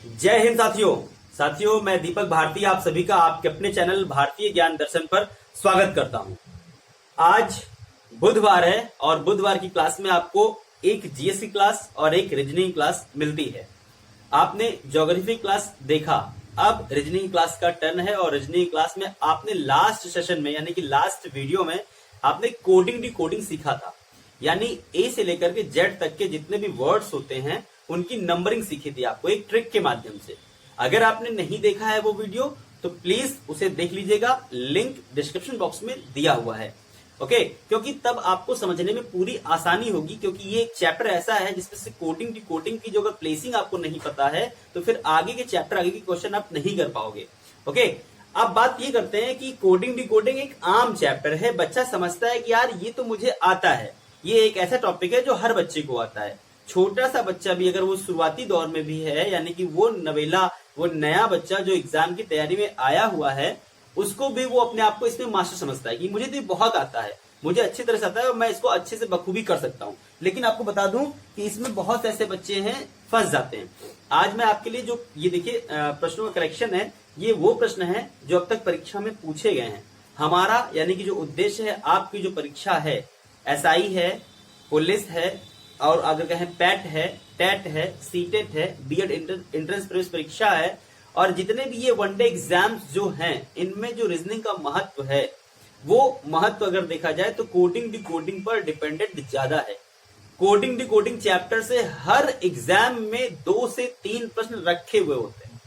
जय हिंद साथियों मैं दीपक भारती आप सभी का आपके अपने चैनल भारतीय ज्ञान दर्शन पर स्वागत करता हूं। आज बुधवार है और बुधवार की क्लास में आपको एक जीएस की क्लास और एक रीजनिंग क्लास मिलती है। आपने ज्योग्राफी क्लास देखा, अब रीजनिंग क्लास का टर्न है और रीजनिंग क्लास में आपने लास्ट सेशन में यानी कि लास्ट वीडियो में आपने कोडिंग डिकोडिंग सीखा था, यानी ए से लेकर के जेड तक के जितने भी वर्ड्स होते हैं उनकी नंबरिंग सीखी थी आपको एक ट्रिक के माध्यम से। अगर आपने नहीं देखा है वो वीडियो तो प्लीज उसे देख लीजिएगा, लिंक डिस्क्रिप्शन बॉक्स में दिया हुआ है। ओके, क्योंकि तब आपको समझने में पूरी आसानी होगी, क्योंकि ये एक चैप्टर ऐसा है जिसमें से कोडिंग डिकोडिंग की जो अगर प्लेसिंग आपको नहीं पता है तो फिर आगे के चैप्टर आगे के क्वेश्चन आप नहीं कर पाओगे। ओके, अब बात ये करते हैं कि कोडिंग डिकोडिंग एक आम चैप्टर है, बच्चा समझता है कि यार ये तो मुझे आता है, ये एक ऐसा टॉपिक है जो हर बच्चे को आता है। छोटा सा बच्चा भी अगर वो शुरुआती दौर में भी है, यानी कि वो नवेला, वो नया बच्चा जो एग्जाम की तैयारी में आया हुआ है, उसको भी वो अपने आप को इसमें मास्टर समझता है कि मुझे तो ये बहुत आता है, मुझे अच्छी तरह से आता है और मैं इसको अच्छे से बखूबी कर सकता हूँ। लेकिन आपको बता दूं कि इसमें बहुत ऐसे बच्चे हैं फंस जाते हैं। आज मैं आपके लिए जो ये देखिए प्रश्नों का करेक्शन है, ये वो प्रश्न है जो अब तक परीक्षा में पूछे गए हैं। हमारा यानी कि जो उद्देश्य है, आपकी जो परीक्षा है, एसआई है, पुलिस है, और अगर कहें पैट है, टेट है, सीटेट है, बीएड एंट्रेंस प्रवेश परीक्षा है, और जितने भी ये वनडे एग्जाम्स जो हैं, इनमें जो रीजनिंग का महत्व है, वो महत्व अगर देखा जाए तो कोडिंग डिकोडिंग पर डिपेंडेंट ज्यादा है। कोडिंग डिकोडिंग चैप्टर से हर एग्जाम में 2 से 3 प्रश्न रखे हुए होते हैं,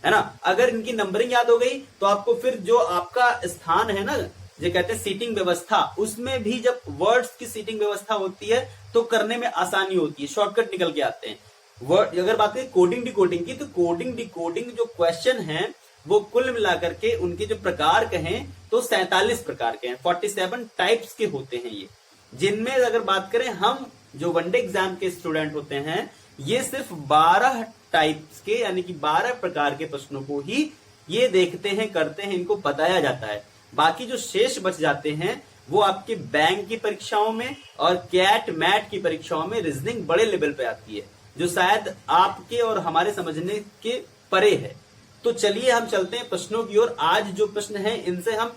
है ना। अगर इनकी नंबरिंग याद हो गई तो आपको फिर जो आपका स्थान है ना, जो कहते हैं सीटिंग व्यवस्था, उसमें भी जब वर्ड्स की सीटिंग व्यवस्था होती है तो करने में आसानी होती है, शॉर्टकट निकल के आते हैं। वर्ड अगर बात करें कोडिंग डिकोडिंग की, तो कोडिंग डिकोडिंग जो क्वेश्चन है वो कुल मिलाकर के उनके जो प्रकार कहें तो 47 प्रकार के हैं, 47 टाइप्स के होते हैं ये। जिनमें अगर बात करें हम जो वनडे एग्जाम के स्टूडेंट होते हैं, ये सिर्फ 12 टाइप्स के यानी कि 12 प्रकार के प्रश्नों को ही ये देखते हैं, करते हैं, इनको बताया जाता है। बाकी जो शेष बच जाते हैं वो आपके बैंक की परीक्षाओं में और कैट मैट की परीक्षाओं में रीजनिंग बड़े लेवल पे आती है, जो शायद आपके और हमारे समझने के परे है। तो चलिए हम चलते हैं प्रश्नों की ओर। आज जो प्रश्न है इनसे हम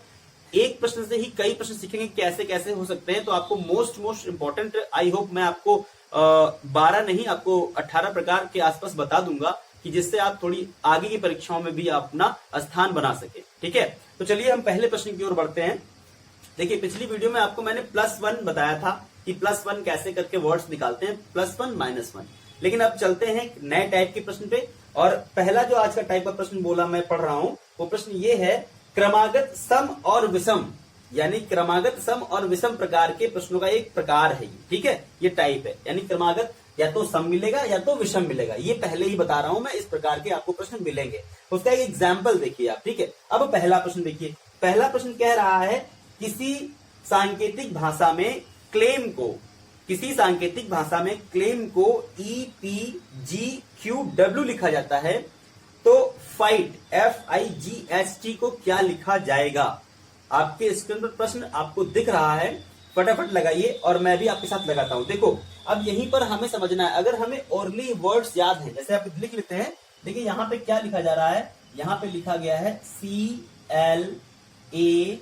एक प्रश्न से ही कई प्रश्न सीखेंगे, कैसे कैसे हो सकते हैं। तो आपको मोस्ट इंपॉर्टेंट, आई होप मैं आपको 12 नहीं, आपको 18 प्रकार के आसपास बता दूंगा कि जिससे आप थोड़ी आगे की परीक्षाओं में भी अपना स्थान बना सके। ठीक है, तो चलिए हम पहले प्रश्न की ओर बढ़ते हैं। देखिए, पिछली वीडियो में आपको मैंने +1 बताया था कि +1 कैसे करके वर्ड्स निकालते हैं, +1 -1। लेकिन अब चलते हैं नए टाइप के प्रश्न पे। और पहला जो आज का टाइप का प्रश्न बोला मैं पढ़ रहा हूं, वो प्रश्न ये है, क्रमागत सम और विषम, यानी क्रमागत सम और विषम प्रकार के प्रश्नों का एक प्रकार है। ठीक है, ये टाइप है, यानी क्रमागत या तो सम मिलेगा या तो विषम मिलेगा, ये पहले ही बता रहा हूं मैं, इस प्रकार के आपको प्रश्न मिलेंगे। उसका एक एग्जाम्पल देखिए आप। ठीक है, अब पहला प्रश्न देखिए। पहला प्रश्न कह रहा है, किसी सांकेतिक भाषा में क्लेम को, किसी सांकेतिक भाषा में क्लेम को EPGQW लिखा जाता है, तो फाइट FIGHT को क्या लिखा जाएगा। आपके स्क्रीन पर प्रश्न आपको दिख रहा है, फटाफट लगाइए और मैं भी आपके साथ लगाता हूं। देखो, अब यहीं पर हमें समझना है, अगर हमें ओरली वर्ड्स याद है, जैसे आप लिख लेते हैं। देखिए यहां पे क्या लिखा जा रहा है, यहां पे लिखा गया है CLAIM,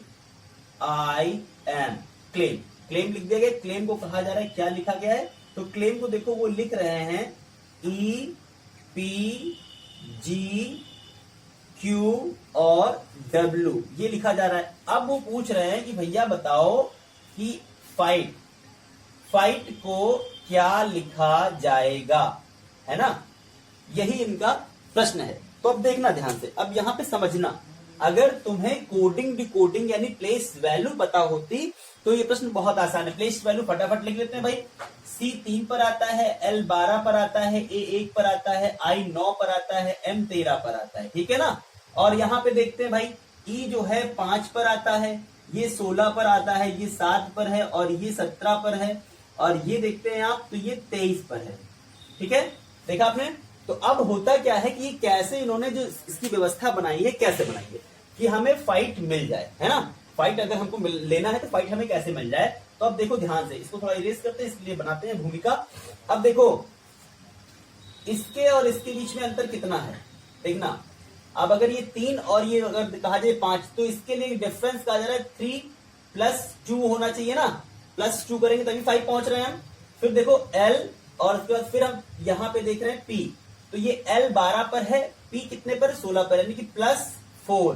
क्लेम। क्लेम लिख दिया गया, क्लेम को कहा जा रहा है, क्या लिखा गया है, तो क्लेम को देखो वो लिख रहे हैं EPGQ और W, ये लिखा जा रहा है। अब वो पूछ रहे हैं कि भैया बताओ कि फाइट को क्या लिखा जाएगा, है ना, यही इनका प्रश्न है। तो अब देखना ध्यान से, अब यहां पे समझना, अगर तुम्हें कोडिंग डिकोडिंग यानी प्लेस वैल्यू पता होती तो ये प्रश्न बहुत आसान है। प्लेस वैल्यू फटाफट लिख लेते हैं भाई। C 3 पर आता है, L 12 पर आता है, A 1 पर आता है, I 9 पर आता है, M 13 पर आता है। ठीक है ना, और यहां पे देखते हैं भाई, E जो है 5 पर आता है, ये 16 पर आता है, ये 7 पर है, और ये 17 पर है, और ये देखते हैं आप तो ये 23 पर है। ठीक है, देखा आपने। तो अब होता क्या है कि कैसे इन्होंने जो इसकी व्यवस्था बनाई है, कैसे बनाई है कि हमें फाइट मिल जाए, है ना। फाइट अगर हमको लेना है तो फाइट हमें कैसे मिल जाए। तो अब देखो ध्यान से, इसको थोड़ा इरेज करते हैं, इसलिए बनाते हैं भूमिका। अब देखो, इसके और इसके बीच में अंतर कितना है देखना। अब अगर ये 3 और ये अगर कहा जाए 5, तो इसके लिए डिफरेंस कहा जा रहा है 3+2 होना चाहिए ना, +2 करेंगे तभी 5 पहुंच रहे हैं हम। फिर देखो L, और उसके बाद फिर हम यहां पे देख रहे हैं P, तो ये L 12 पर है, P कितने पर 16 पर, यानी कि +4,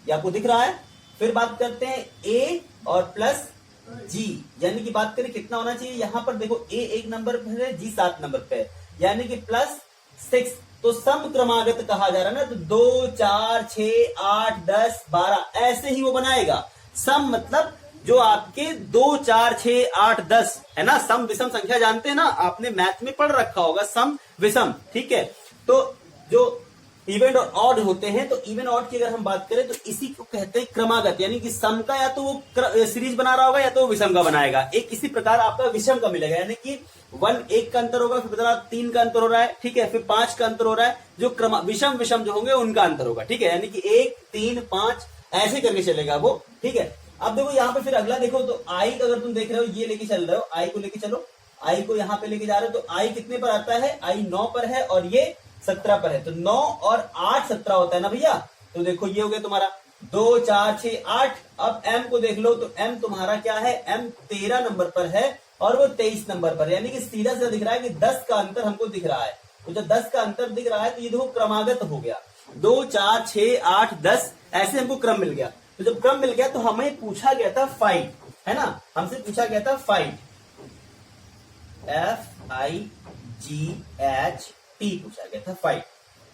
ये आपको दिख रहा है। फिर बात करते हैं A और +G, यानी कि बात करें कितना होना चाहिए, यहां पर देखो A 1 नंबर पर है, G 7 नंबर पे है, यानी कि +6। तो सम क्रमागत कहा जा रहा है ना, तो 2 4 6 8 10 12 ऐसे ही वो बनाएगा। सम मतलब जो आपके 2 4 6 8 10 है ना, सम विषम संख्या जानते हैं ना, आपने मैथ में पढ़ रखा होगा सम विषम, ठीक है। तो जो इवन और ऑड होते हैं, तो इवन ऑड की अगर हम बात करें तो इसी को कहते हैं क्रमागत, यानी कि सम का या तो वो सीरीज बना रहा होगा या तो वो विषम का बनाएगा। एक इसी प्रकार आपका विषम का मिलेगा, यानी कि 1 का अंतर होगा, फिर 3 का अंतर हो रहा है, ठीक है, फिर 5 का अंतर हो रहा है, जो विषम विषम जो होंगे उनका अंतर होगा, ठीक है, यानी कि 1 3 5 ऐसे करके चलेगा वो, ठीक है। अब देखो यहाँ पे फिर अगला देखो, तो आई अगर तुम देख रहे हो, ये लेके चल रहे हो, आई को लेके चलो, आई को यहाँ पे लेके जा रहे हो, तो आई कितने पर आता है, आई 9 पर है और ये 17 पर है, तो 9 और 8 17 होता है ना भैया। तो देखो ये हो गया तुम्हारा 2 4 6 8। अब m को देख लो, तो m तुम्हारा क्या है, m 13 नंबर पर है और वो 23 नंबर पर, यानी कि सीधा सीधा दिख रहा है कि 10 का अंतर हमको दिख रहा है। तो जब 10 का अंतर दिख रहा है तो ये देखो क्रमागत हो गया, 2 4 6 8 10 ऐसे हमको क्रम मिल गया। तो जब क्रम मिल गया तो हमें पूछा गया था फाइंड, है ना, हमसे पूछा गया था फाइंड, FIGHT पूछा गया था फाइंड।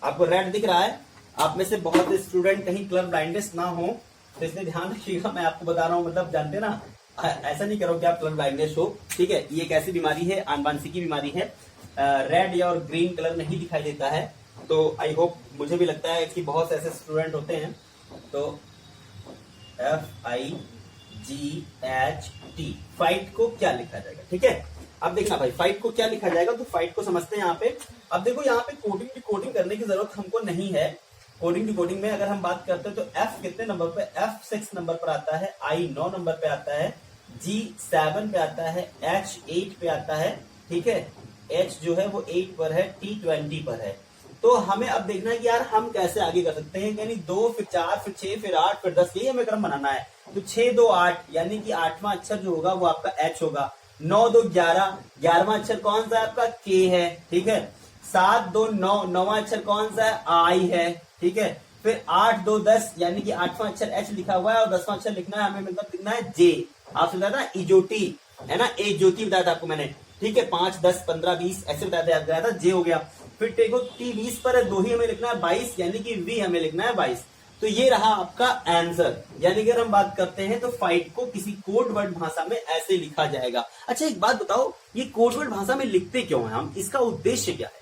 आपको रेड दिख रहा है, आप में से बहुत स्टूडेंट कहीं क्लब ब्लाइंडनेस ना हो, तो इसलिए ध्यान रखिएगा, मैं आपको बता रहा हूं, मतलब जानते ना, ऐसा नहीं करो कि आप क्लब ब्लाइंडनेस हो, ठीक है। ये एक ऐसी बीमारी है, आनुवंशिक की बीमारी है, रेड या और ग्रीन कलर नहीं दिखाई देता है। तो आई होप, मुझे भी लगता है कि बहुत ऐसे स्टूडेंट होते हैं। तो FIGHT फाइट को क्या लिखा जाएगा, ठीक है। अब देखना भाई, फाइट को क्या लिखा जाएगा, तो फाइट को समझते हैं यहाँ पे। अब देखो यहाँ पे कोडिंग डिकोडिंग करने की जरूरत हमको नहीं है। कोडिंग डिकोडिंग में अगर हम बात करते हैं तो F कितने नंबर पे, F 6 नंबर पर आता है, I 9 नंबर पे आता है, G 7 पे आता है, H 8 पे आता है, ठीक है, H जो है वो 8 पर है, T 20 पर है। तो हमें अब देखना है कि यार हम कैसे आगे कर सकते हैं, यानी 2 फिर 4 फिर 6 फिर 8 फिर 10, यही हमें क्रम बनाना है। तो 6 2 8, यानी कि 8वां अक्षर जो होगा वो आपका H होगा। 9 2 11, 11वां अक्षर कौन सा है आपका, K है, ठीक है। 7 2 9, 9वां अक्षर कौन सा है, I है, ठीक है। फिर 8 2 10, यानी कि 8वां अक्षर H लिखा हुआ है और 10वां अक्षर लिखना है हमें, मतलब लिखना है J। आपसे बताया था इजोटी, है ना, एक ज्योति बताया था आपको मैंने, ठीक है। 5 10 15 20 ऐसे बताया था, याद कराया था, J हो गया। फिर देखो T 20 पर है, 2 ही हमें लिखना है 22, यानी कि V हमें लिखना है 22। तो ये रहा आपका आंसर। यानी कि अगर हम बात करते हैं तो फाइट को किसी कोड वर्ड भाषा में ऐसे लिखा जाएगा। अच्छा एक बात बताओ, ये कोड वर्ड भाषा में लिखते क्यों हैं हम, इसका उद्देश्य क्या है?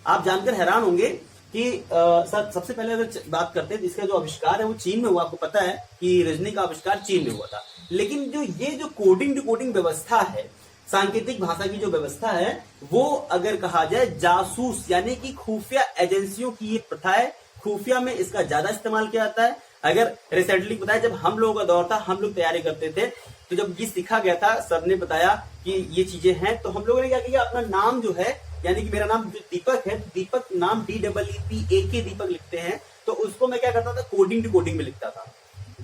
आप जानकर हैरान होंगे कि सबसे पहले अगर बात करते हैं तो इसका जो आविष्कार है वो चीन में हुआ। आपको पता है कि रीजनिंग का आविष्कार चीन में हुआ था। लेकिन जो कोडिंग डिकोडिंग व्यवस्था है, सांकेतिक भाषा की जो व्यवस्था है, वो अगर कहा जाए जासूस यानी कि खुफिया एजेंसियों की ये प्रथा है। खुफिया में इसका ज्यादा इस्तेमाल किया जाता है। अगर रिसेंटली बताया, जब हम लोगों का दौर था, हम लोग तैयारी करते थे, तो जब ये सीखा गया था, सर ने बताया कि ये चीजें हैं, तो हम लोगों ने क्या किया, अपना नाम जो है, यानी कि मेरा नाम दीपक है, दीपक नाम DEEPAK दीपक लिखते हैं, तो उसको मैं क्या करता था, कोडिंग डिकोडिंग में लिखता था,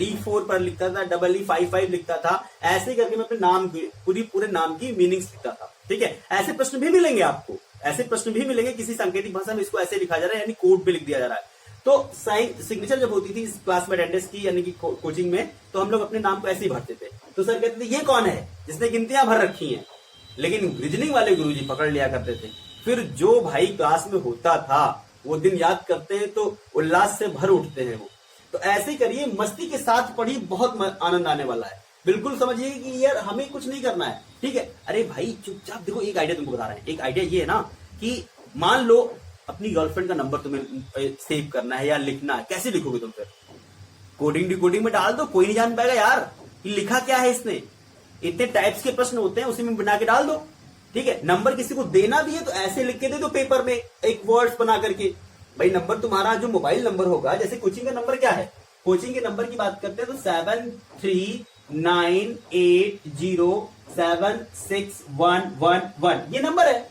D4 पर लिखता था, EE55 लिखता था, ऐसे करके मैं अपने नाम की पूरे नाम की मीनिंग्स लिखता था। ठीक है, ऐसे प्रश्न भी मिलेंगे आपको, ऐसे प्रश्न भी मिलेंगे किसी सांकेतिक भाषा में, इसको ऐसे लिखा जा रहा है, यानी कोड पे लिख दिया जा रहा है। तो साइन सिग्नेचर जब होती थी इस क्लास में अटेंडेंस की, यानी कि कोचिंग में, तो हम लोग अपने नाम को ऐसे ही भरते थे। तो सर कहते थे ये कौन है जिसने गिनतियां भर रखी हैं, लेकिन रीजनिंग वाले गुरुजी पकड़ लिया करते थे। फिर जो भाई क्लास में होता था वो दिन याद करते हैं तो उल्लास से भर उठते हैं वो। तो ऐसे करिए, मस्ती के साथ पढ़ी, बहुत आनंद आने वाला है। बिल्कुल समझिए कि यार हमें कुछ नहीं करना है, ठीक है। अरे भाई चुपचाप देखो, एक आइडिया तुमको बता रहे हैं। एक आइडिया ये है ना कि मान लो अपनी गर्लफ्रेंड का नंबर तुम्हें सेव करना है या लिखना है, कैसे लिखोगे तुम? फिर कोडिंग डिकोडिंग में डाल दो, कोई नहीं जान पाएगा यार कि लिखा क्या है इसने। इतने टाइप्स के प्रश्न होते हैं, उसी में बना के डाल दो, ठीक है। नंबर किसी को देना भी है तो ऐसे लिख के दे दो पेपर में, एक वर्ड्स बना करके। भाई नंबर तुम्हारा जो मोबाइल नंबर होगा, जैसे कोचिंग का नंबर क्या है, कोचिंग के नंबर की बात करते हैं तो 7398076111 ये नंबर है।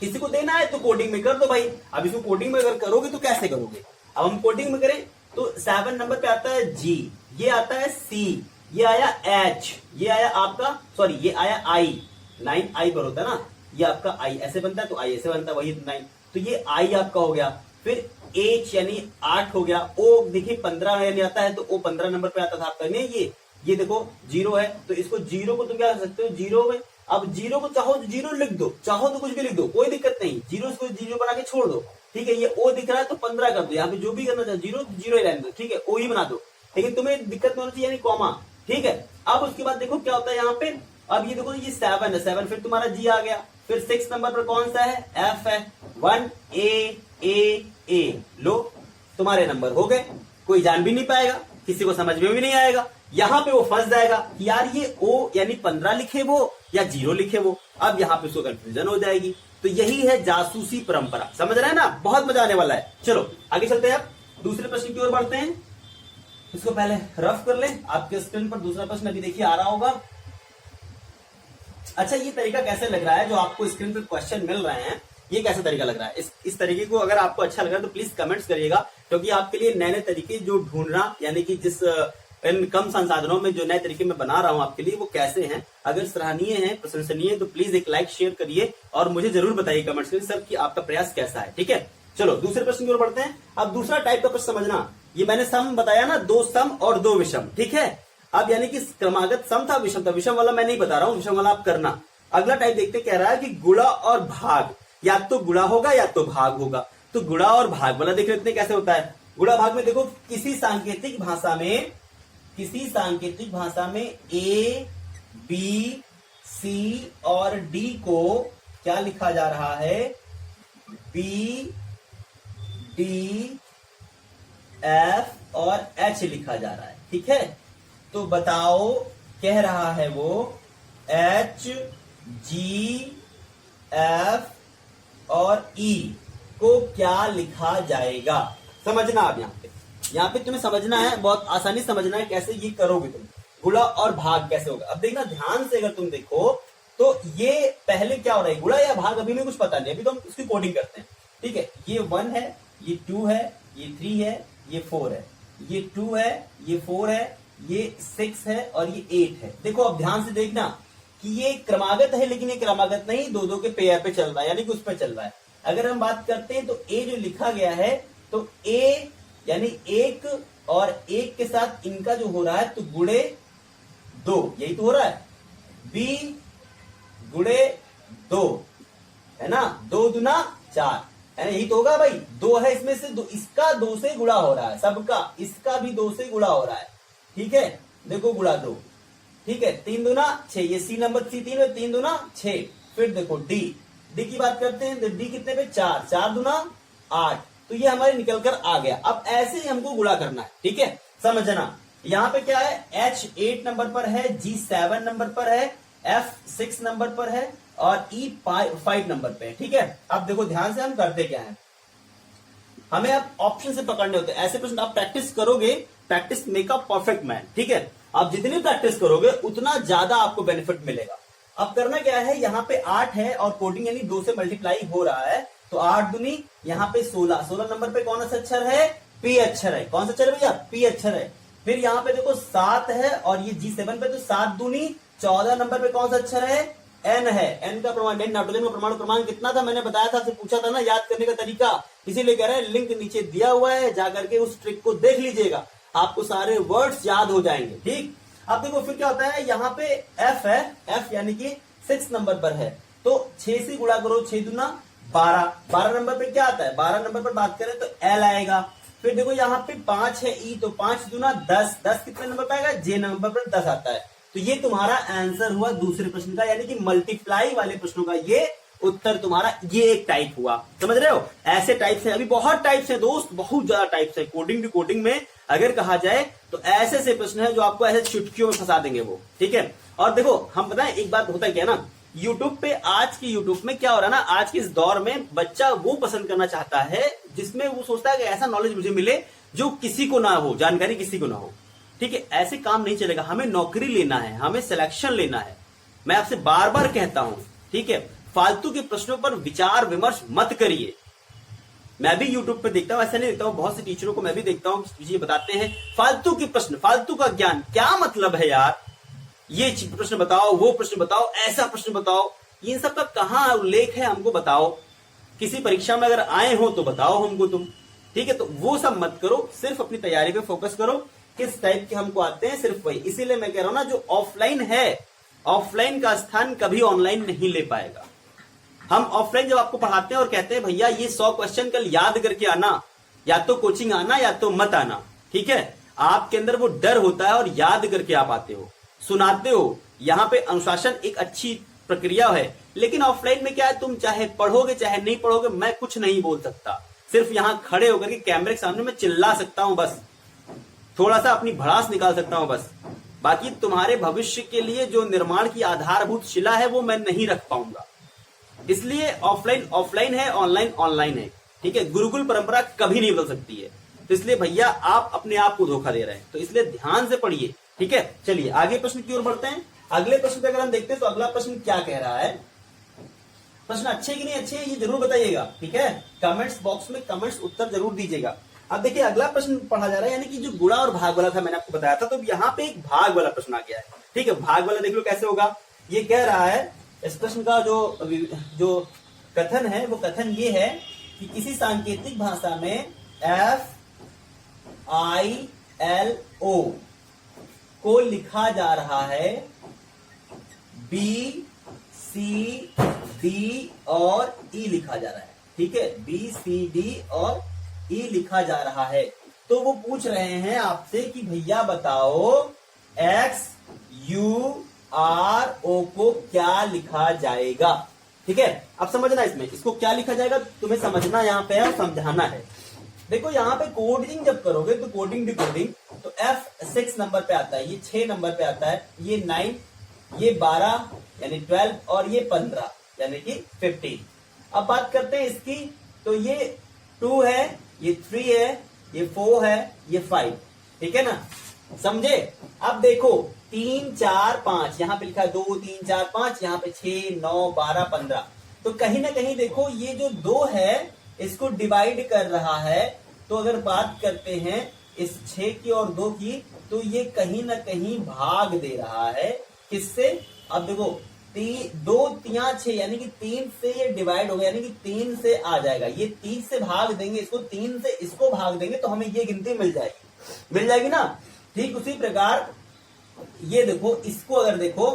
किसी को देना है तो कोडिंग में कर दो भाई। अब इसको कोडिंग में अगर करोगे तो कैसे करोगे, अब हम कोडिंग में करें तो 7 नंबर पे आता है जी, ये आता है सी, ये आया एच, ये आया आपका सॉरी ये आया आई, 9 आई पर होता है ना, ये आपका आई ऐसे बनता है तो आई ऐसे बनता है, वही 9, तो ये आई आपका हो गया। फिर एच यानी 8 हो गया, ओ देखिए 15 यानी आता है तो ओ 15 नंबर पे आता था आपका नहीं, ये देखो 0 है तो इसको 0 को तुम क्या कर सकते हो 0 में, अब 0 को चाहो तो 0 लिख दो, चाहो तो कुछ भी लिख दो, कोई दिक्कत नहीं, 0 को 0 बना के छोड़ दो, ठीक है। ये ओ दिख रहा है तो 15 कर दो, यहाँ पे जो भी करना चाहो 0 0 ही रहने दो, ठीक है, ओ ही बना दो, लेकिन तुम्हें दिक्कत नहीं होनी चाहिए यानी कॉमा, ठीक है। अब उसके बाद देखो क्या होता है यहाँ पे, अब ये देखो ये 7 है, 7 फिर तुम्हारा जी आ गया, फिर 6 नंबर पर कौन सा है, एफ है, 1 ए लो तुम्हारे नंबर हो गए, कोई जान भी नहीं पाएगा, किसी को समझ में भी नहीं आएगा, यहां पे वो फंस जाएगा कि यार ये ओ यानी 15 लिखे वो या 0 लिखे वो, अब यहां पे उसको कंफ्यूजन हो जाएगी। तो यही है जासूसी परंपरा, समझ रहे हैं ना, बहुत मजा आने वाला है। चलो आगे चलते हैं, अब दूसरे प्रश्न की ओर बढ़ते हैं। इसको पहले रफ कर ले, आपके स्क्रीन पर दूसरा प्रश्न अभी देखिए आ रहा होगा। अच्छा ये तरीका कैसे लग रहा है जो आपको स्क्रीन पर क्वेश्चन मिल रहे हैं, ये कैसा तरीका लग रहा है, इस तरीके को अगर आपको अच्छा लग रहा है तो प्लीज कमेंट्स करिएगा, क्योंकि आपके लिए नए नए तरीके जो ढूंढना यानी कि जिस इन कम संसाधनों में जो नए तरीके मैं बना रहा हूं आपके लिए वो कैसे हैं, अगर सराहनीय है प्रशंसनीय है तो प्लीज एक लाइक शेयर करिए और मुझे जरूर बताइए कमेंट्स में सर कि आपका प्रयास कैसा है, ठीक है। चलो दूसरे प्रश्न की ओर बढ़ते हैं। अब दूसरा टाइप का प्रश्न समझना, ये मैंने सम बताया ना, 2 सम और 2 विषम, ठीक है। अब यानी कि क्रमागत सम था, विषम था, विषम वाला मैं नहीं बता रहा हूं, विषम वाला आप करना। अगला टाइप देखते कह रहा है कि गुणा और भाग, या तो गुणा होगा या तो भाग होगा, तो गुणा और भाग वाला देख लेते हैं कैसे होता है। गुणा भाग में देखो किसी सांकेतिक भाषा में ए बी सी और डी को क्या लिखा जा रहा है, बी डी एफ और एच लिखा जा रहा है, ठीक है। तो बताओ कह रहा है वो एच जी एफ और ई को क्या लिखा जाएगा, समझना। अब यहाँ पे तुम्हें समझना है, बहुत आसानी समझना है कैसे ये करोगे तुम, गुणा और भाग कैसे होगा। अब देखना ध्यान से, अगर तुम देखो तो ये पहले क्या हो रहा है, गुणा या भाग अभी में कुछ पता नहीं, अभी तो हम उसकी कोडिंग करते हैं, ठीक है। ये 1 है, ये 2 है, ये 3 है, ये 4 है, ये 2 है, ये 4 है, ये 6 है और ये 8 है। देखो अब ध्यान से देखना कि ये क्रमागत है, लेकिन ये क्रमागत नहीं, 2-2 के पेयर पे चल रहा है, यानी कि उस पे चल रहा है। अगर हम बात करते हैं तो ए जो लिखा गया है, तो ए यानी 1 और 1 के साथ इनका जो हो रहा है तो गुणे 2, यही तो हो रहा है, बी गुणे 2 है ना, 2 दूना 4 है ना, यही तो होगा भाई। 2 है इसमें से, इसका 2 से गुणा हो रहा है, सबका इसका भी 2 से गुणा हो रहा है, ठीक है। देखो गुणा 2, ठीक है, 3 दूना 6, ये सी नंबर सी 3 में 3 दूना 6। फिर देखो डी की बात करते हैं, तो डी कितने पे 4, 4 दूना 8, तो ये हमारे निकल कर आ गया। अब ऐसे ही हमको गुणा करना है, ठीक है, समझना। यहाँ पे क्या है, एच 8 नंबर पर है, जी 7 नंबर पर है, एफ 6 नंबर पर है और ई 5 नंबर पे है, ठीक है। अब देखो ध्यान से हम करते क्या है, हमें अब ऑप्शन से पकड़ने होते हैं। ऐसे प्रश्न आप प्रैक्टिस करोगे, practice make a perfect man, ठीक है। आप जितनी प्रैक्टिस करोगे उतना ज्यादा आपको बेनिफिट मिलेगा। अब करना क्या है, यहाँ पे 8 है और कोडिंग यानी 2 से मल्टीप्लाई हो रहा है, तो 8 दूनी यहाँ पे 16 नंबर पे कौन सा अक्षर है, पी अक्षर है, कौन सा अक्षर है भैया, पी अक्षर है। फिर यहाँ पे देखो 7 है और ये G7 पे, तो 7 दूनी 14 नंबर पे कौन सा अक्षर है, एन है। एन का प्रमाण, नाइट्रोजन का परमाणु क्रमांक कितना था, मैंने बताया था, आपसे पूछा था ना याद करने का तरीका, इसीलिए कह रहे हैं लिंक नीचे दिया हुआ है, जाकर के उस ट्रिक को देख लीजिएगा, आपको सारे वर्ड्स याद हो जाएंगे, ठीक। अब देखो फिर क्या होता है, यहाँ पे एफ है, एफ यानी कि 6 नंबर पर है, तो 6 से गुणा करो, 6 दूना 12 नंबर पे क्या आता है, 12 नंबर पर बात करें तो एल आएगा। फिर देखो यहाँ पे 5 है ई, तो 5 दूना 10 कितने नंबर पे आएगा, जे नंबर पर 10 आता है। तो ये तुम्हारा आंसर हुआ दूसरे प्रश्न का, यानी कि मल्टीप्लाई वाले प्रश्नों का ये उत्तर तुम्हारा, ये एक टाइप हुआ, समझ रहे हो। ऐसे टाइप्स है, अभी बहुत टाइप्स है दोस्त, बहुत ज्यादा टाइप्स है। कोडिंग में अगर कहा जाए तो ऐसे से प्रश्न है जो आपको ऐसे चुटकियों में फंसा देंगे वो, ठीक है। और देखो हम बताएं एक बात, होता है क्या ना, यूट्यूब पे, आज की यूट्यूब में क्या हो रहा है ना, आज के इस दौर में बच्चा वो पसंद करना चाहता है जिसमें वो सोचता है कि ऐसा नॉलेज मुझे मिले जो किसी को ना हो, जानकारी किसी को ना हो, ठीक है। ऐसे काम नहीं चलेगा, हमें नौकरी लेना है, हमें सिलेक्शन लेना है। मैं आपसे बार बार कहता हूं, ठीक है, फालतू के प्रश्नों पर विचार विमर्श मत करिए। मैं भी यूट्यूब पे देखता हूं, ऐसा नहीं देखता हूं, बहुत से टीचरों को मैं भी देखता हूं, ये बताते हैं फालतू के प्रश्न, फालतू का ज्ञान। क्या मतलब है यार, ये प्रश्न बताओ, वो प्रश्न बताओ, ऐसा प्रश्न बताओ, ये सब का कहां उल्लेख है हमको बताओ। किसी परीक्षा में अगर आए हो तो बताओ हमको तुम, ठीक है। तो वो सब मत करो, सिर्फ अपनी तैयारी पे फोकस करो, किस टाइप के हमको आते हैं सिर्फ वही। इसीलिए मैं कह रहा हूं ना, जो ऑफलाइन है, ऑफलाइन का स्थान कभी ऑनलाइन नहीं ले पाएगा। हम ऑफलाइन जब आपको पढ़ाते हैं और कहते हैं भैया ये 100 क्वेश्चन कल याद करके आना, या तो कोचिंग आना या तो मत आना, ठीक है। आपके अंदर वो डर होता है और याद करके आप आते हो, सुनाते हो। यहां पे अनुशासन एक अच्छी प्रक्रिया है, लेकिन ऑफलाइन में क्या है, तुम चाहे पढ़ोगे चाहे नहीं पढ़ोगे, मैं कुछ नहीं बोल सकता। सिर्फ यहां खड़े होकर के कैमरे के सामने मैं चिल्ला सकता हूं, बस थोड़ा सा अपनी भड़ास निकाल सकता हूं बस। बाकी तुम्हारे भविष्य के लिए जो निर्माण की आधारभूत शिला है वो मैं नहीं रख पाऊंगा। इसलिए ऑफलाइन ऑफलाइन है, ऑनलाइन ऑनलाइन है, ठीक है। गुरुकुल परंपरा कभी नहीं बदल सकती है। तो इसलिए भैया आप अपने आप को धोखा दे रहे हैं, तो इसलिए ध्यान से पढ़िए, ठीक है। चलिए आगे प्रश्न की ओर बढ़ते हैं। अगले प्रश्न पे अगर हम देखते हैं तो अगला प्रश्न क्या कह रहा है। प्रश्न अच्छे कि नहीं अच्छे ये जरूर बताइएगा, ठीक है। कमेंट्स बॉक्स में कमेंट्स उत्तर जरूर दीजिएगा। अब देखिए अगला प्रश्न पढ़ा जा रहा है, यानी कि जो गुणा और भाग वाला था मैंने आपको बताया था, तो यहाँ पे एक भाग वाला प्रश्न आ गया है, ठीक है। भाग वाला देख लो कैसे होगा। ये कह रहा है, इस प्रश्न का जो कथन है वो कथन ये है कि किसी सांकेतिक भाषा में FILO को लिखा जा रहा है BCD और E लिखा जा रहा है, ठीक है। BCD और E लिखा जा रहा है। तो वो पूछ रहे हैं आपसे कि भैया बताओ XURO को क्या लिखा जाएगा, ठीक है। अब समझना इसमें, इसको क्या लिखा जाएगा तुम्हें समझना यहाँ पे है और समझाना है। देखो यहाँ पे कोडिंग जब करोगे तो कोडिंग डिकोडिंग तो F6 नंबर पे आता है, ये 6 नंबर पे आता है, ये 9, ये 12 यानी 12 और ये 15 यानी कि 15। अब बात करते हैं इसकी, तो ये 2 है, ये 3 है, ये 4 है, ये 5, ठीक है ना, समझे। अब देखो 3 4 5 यहाँ पे लिखा है 2 3 4 5, यहाँ पे 6 9 12 15। तो कहीं ना कहीं देखो ये जो 2 है इसको डिवाइड कर रहा है। तो अगर बात करते हैं इस 6 की और 2 की, तो ये कहीं ना कहीं भाग दे रहा है किससे। अब देखो 2 3 6 यानी कि 3 से ये डिवाइड हो गया, यानी कि 3 से आ जाएगा। ये 3 से भाग देंगे इसको, 3 से इसको भाग देंगे तो हमें ये गिनती मिल जाएगी ना। ठीक उसी प्रकार ये देखो, इसको अगर देखो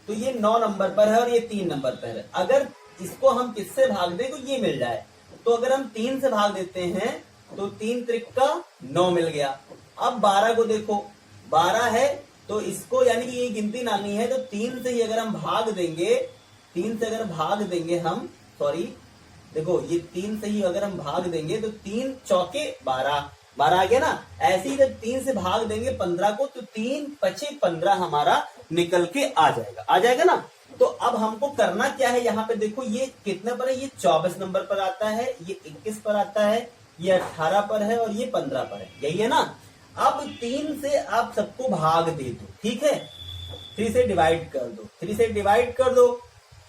तो ये 9 नंबर पर है और ये 3 नंबर पर है। अगर इसको हम किससे भाग दें तो ये मिल जाए, तो अगर हम 3 से भाग देते हैं तो 3 त्रिक का 9 मिल गया। अब 12 को देखो, 12 है तो इसको यानी कि ये गिनती लानी है, तो 3 से ही अगर हम भाग देंगे, 3 से अगर भाग देंगे हम, सॉरी देखो ये 3 से ही अगर हम भाग देंगे तो 3 चौके 12 आ गया ना। ऐसे ही जब 3 से भाग देंगे 15 को तो 3 पचे 15 हमारा निकल के आ जाएगा ना। तो अब हमको करना क्या है, यहाँ पे देखो ये कितने पर है, ये 24 नंबर पर आता है, ये 21 पर आता है, ये 18 पर है और ये 15 पर है, यही है ना। अब 3 से आप सबको भाग दे दो, ठीक है, 3 से डिवाइड कर दो, 3 से डिवाइड कर दो।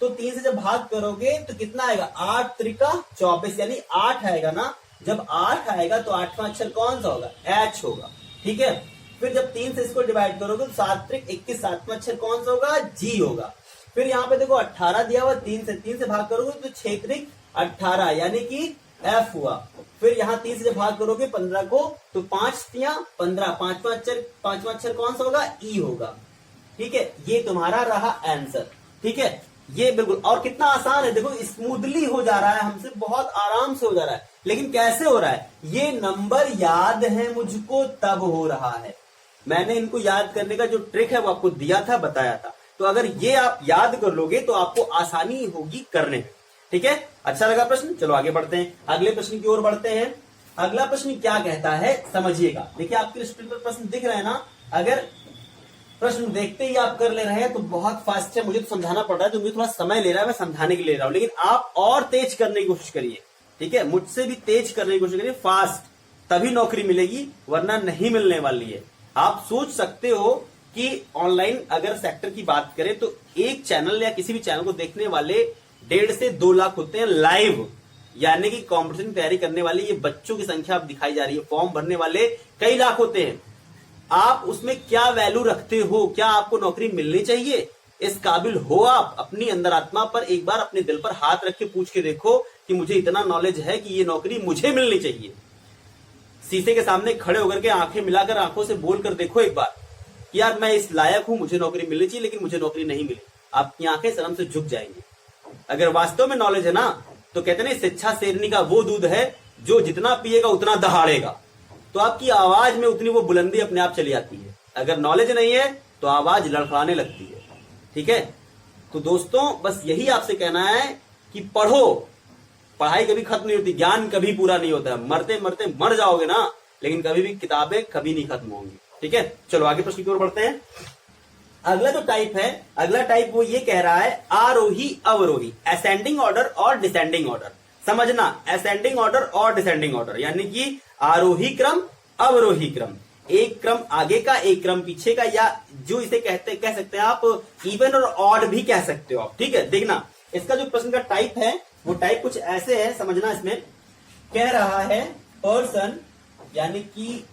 तो 3 से जब भाग करोगे तो कितना आएगा, 8 त्रिका 24 यानी 8 आएगा ना। जब 8 आएगा तो 8वां अक्षर कौन सा होगा, H होगा, ठीक है। फिर जब 3 से इसको डिवाइड करोगे तो 7 त्रिक 21, 7वां अक्षर कौन सा होगा, G होगा। फिर यहाँ पे देखो 18 दिया हुआ, 3 से भाग करोगे तो 6 त्रिक 18 यानी कि F हुआ। फिर यहाँ 3 से भाग करोगे 15 को तो 5 तिया 15, 5वां अक्षर कौन सा होगा, E होगा, ठीक है। ये तुम्हारा रहा आंसर, ठीक है। ये बिल्कुल, और कितना आसान है देखो, स्मूथली हो जा रहा है हमसे, बहुत आराम से हो जा रहा है। लेकिन कैसे हो रहा है, ये नंबर याद है मुझको तब हो रहा है। मैंने इनको याद करने का जो ट्रिक है वो आपको दिया था, बताया था। तो अगर ये आप याद कर लोगे तो आपको आसानी होगी करने में, ठीक है। अच्छा लगा प्रश्न, चलो आगे बढ़ते हैं, अगले प्रश्न की ओर बढ़ते हैं। अगला प्रश्न क्या कहता है समझिएगा। देखिए आपके स्क्रीन पर प्रश्न दिख रहा है ना, अगर प्रश्न देखते ही आप कर ले रहे हैं तो बहुत फास्ट है, मुझे तो समझाना पड़ रहा है, तो मुझे थोड़ा समय ले रहा है, मैं समझाने के लिए ले रहा हूं, लेकिन आप और तेज करने की कोशिश करिए, ठीक है। मुझसे भी तेज करने की कोशिश करिए, फास्ट, तभी नौकरी मिलेगी, वरना नहीं मिलने वाली है। आप सोच सकते हो कि ऑनलाइन अगर सेक्टर की बात करें तो एक चैनल या किसी भी चैनल को देखने वाले 1.5 से 2 लाख होते हैं लाइव, यानी कि कॉम्पिटिशन की तैयारी करने वाले ये बच्चों की संख्या अब दिखाई जा रही है। फॉर्म भरने वाले कई लाख होते हैं। आप उसमें क्या वैल्यू रखते हो? क्या आपको नौकरी मिलनी चाहिए? इस काबिल हो आप? अपनी अंदर आत्मा पर एक बार अपने दिल पर हाथ रख के पूछ के देखो कि मुझे इतना नॉलेज है कि ये नौकरी मुझे मिलनी चाहिए। शीशे के सामने खड़े होकर के आंखें मिलाकर आंखों से बोलकर देखो एक बार कि यार मैं इस लायक हूं, मुझे नौकरी मिलनी चाहिए, लेकिन मुझे नौकरी नहीं मिली। आपकी आंखें शर्म से झुक जाएंगी। अगर वास्तव में नॉलेज है ना, तो कहते हैं शिक्षा शेरनी का वो दूध है जो जितना पिएगा उतना दहाड़ेगा। तो आपकी आवाज में उतनी वो बुलंदी अपने आप चली आती है। अगर नॉलेज नहीं है तो आवाज लड़खड़ाने लगती है। ठीक है, तो दोस्तों बस यही आपसे कहना है कि पढ़ो। पढ़ाई कभी खत्म नहीं होती, ज्ञान कभी पूरा नहीं होता है। मरते मरते मर जाओगे ना, लेकिन कभी भी किताबें कभी नहीं खत्म होंगी। ठीक है, चलो आगे प्रश्न की ओर बढ़ते हैं। अगला जो टाइप है, अगला टाइप वो ये कह रहा है आरोही अवरोही, असेंडिंग ऑर्डर और डिसेंडिंग ऑर्डर। समझना, असेंडिंग ऑर्डर और डिसेंडिंग ऑर्डर, यानी कि आरोही क्रम अवरोही क्रम, एक क्रम आगे का एक क्रम पीछे का, या जो इसे कह सकते हैं आप इवन और ऑड भी कह सकते हो आप। ठीक है, देखना इसका जो प्रश्न का टाइप है वो टाइप कुछ ऐसे है, समझना। इसमें कह रहा है पर्सन, यानी कि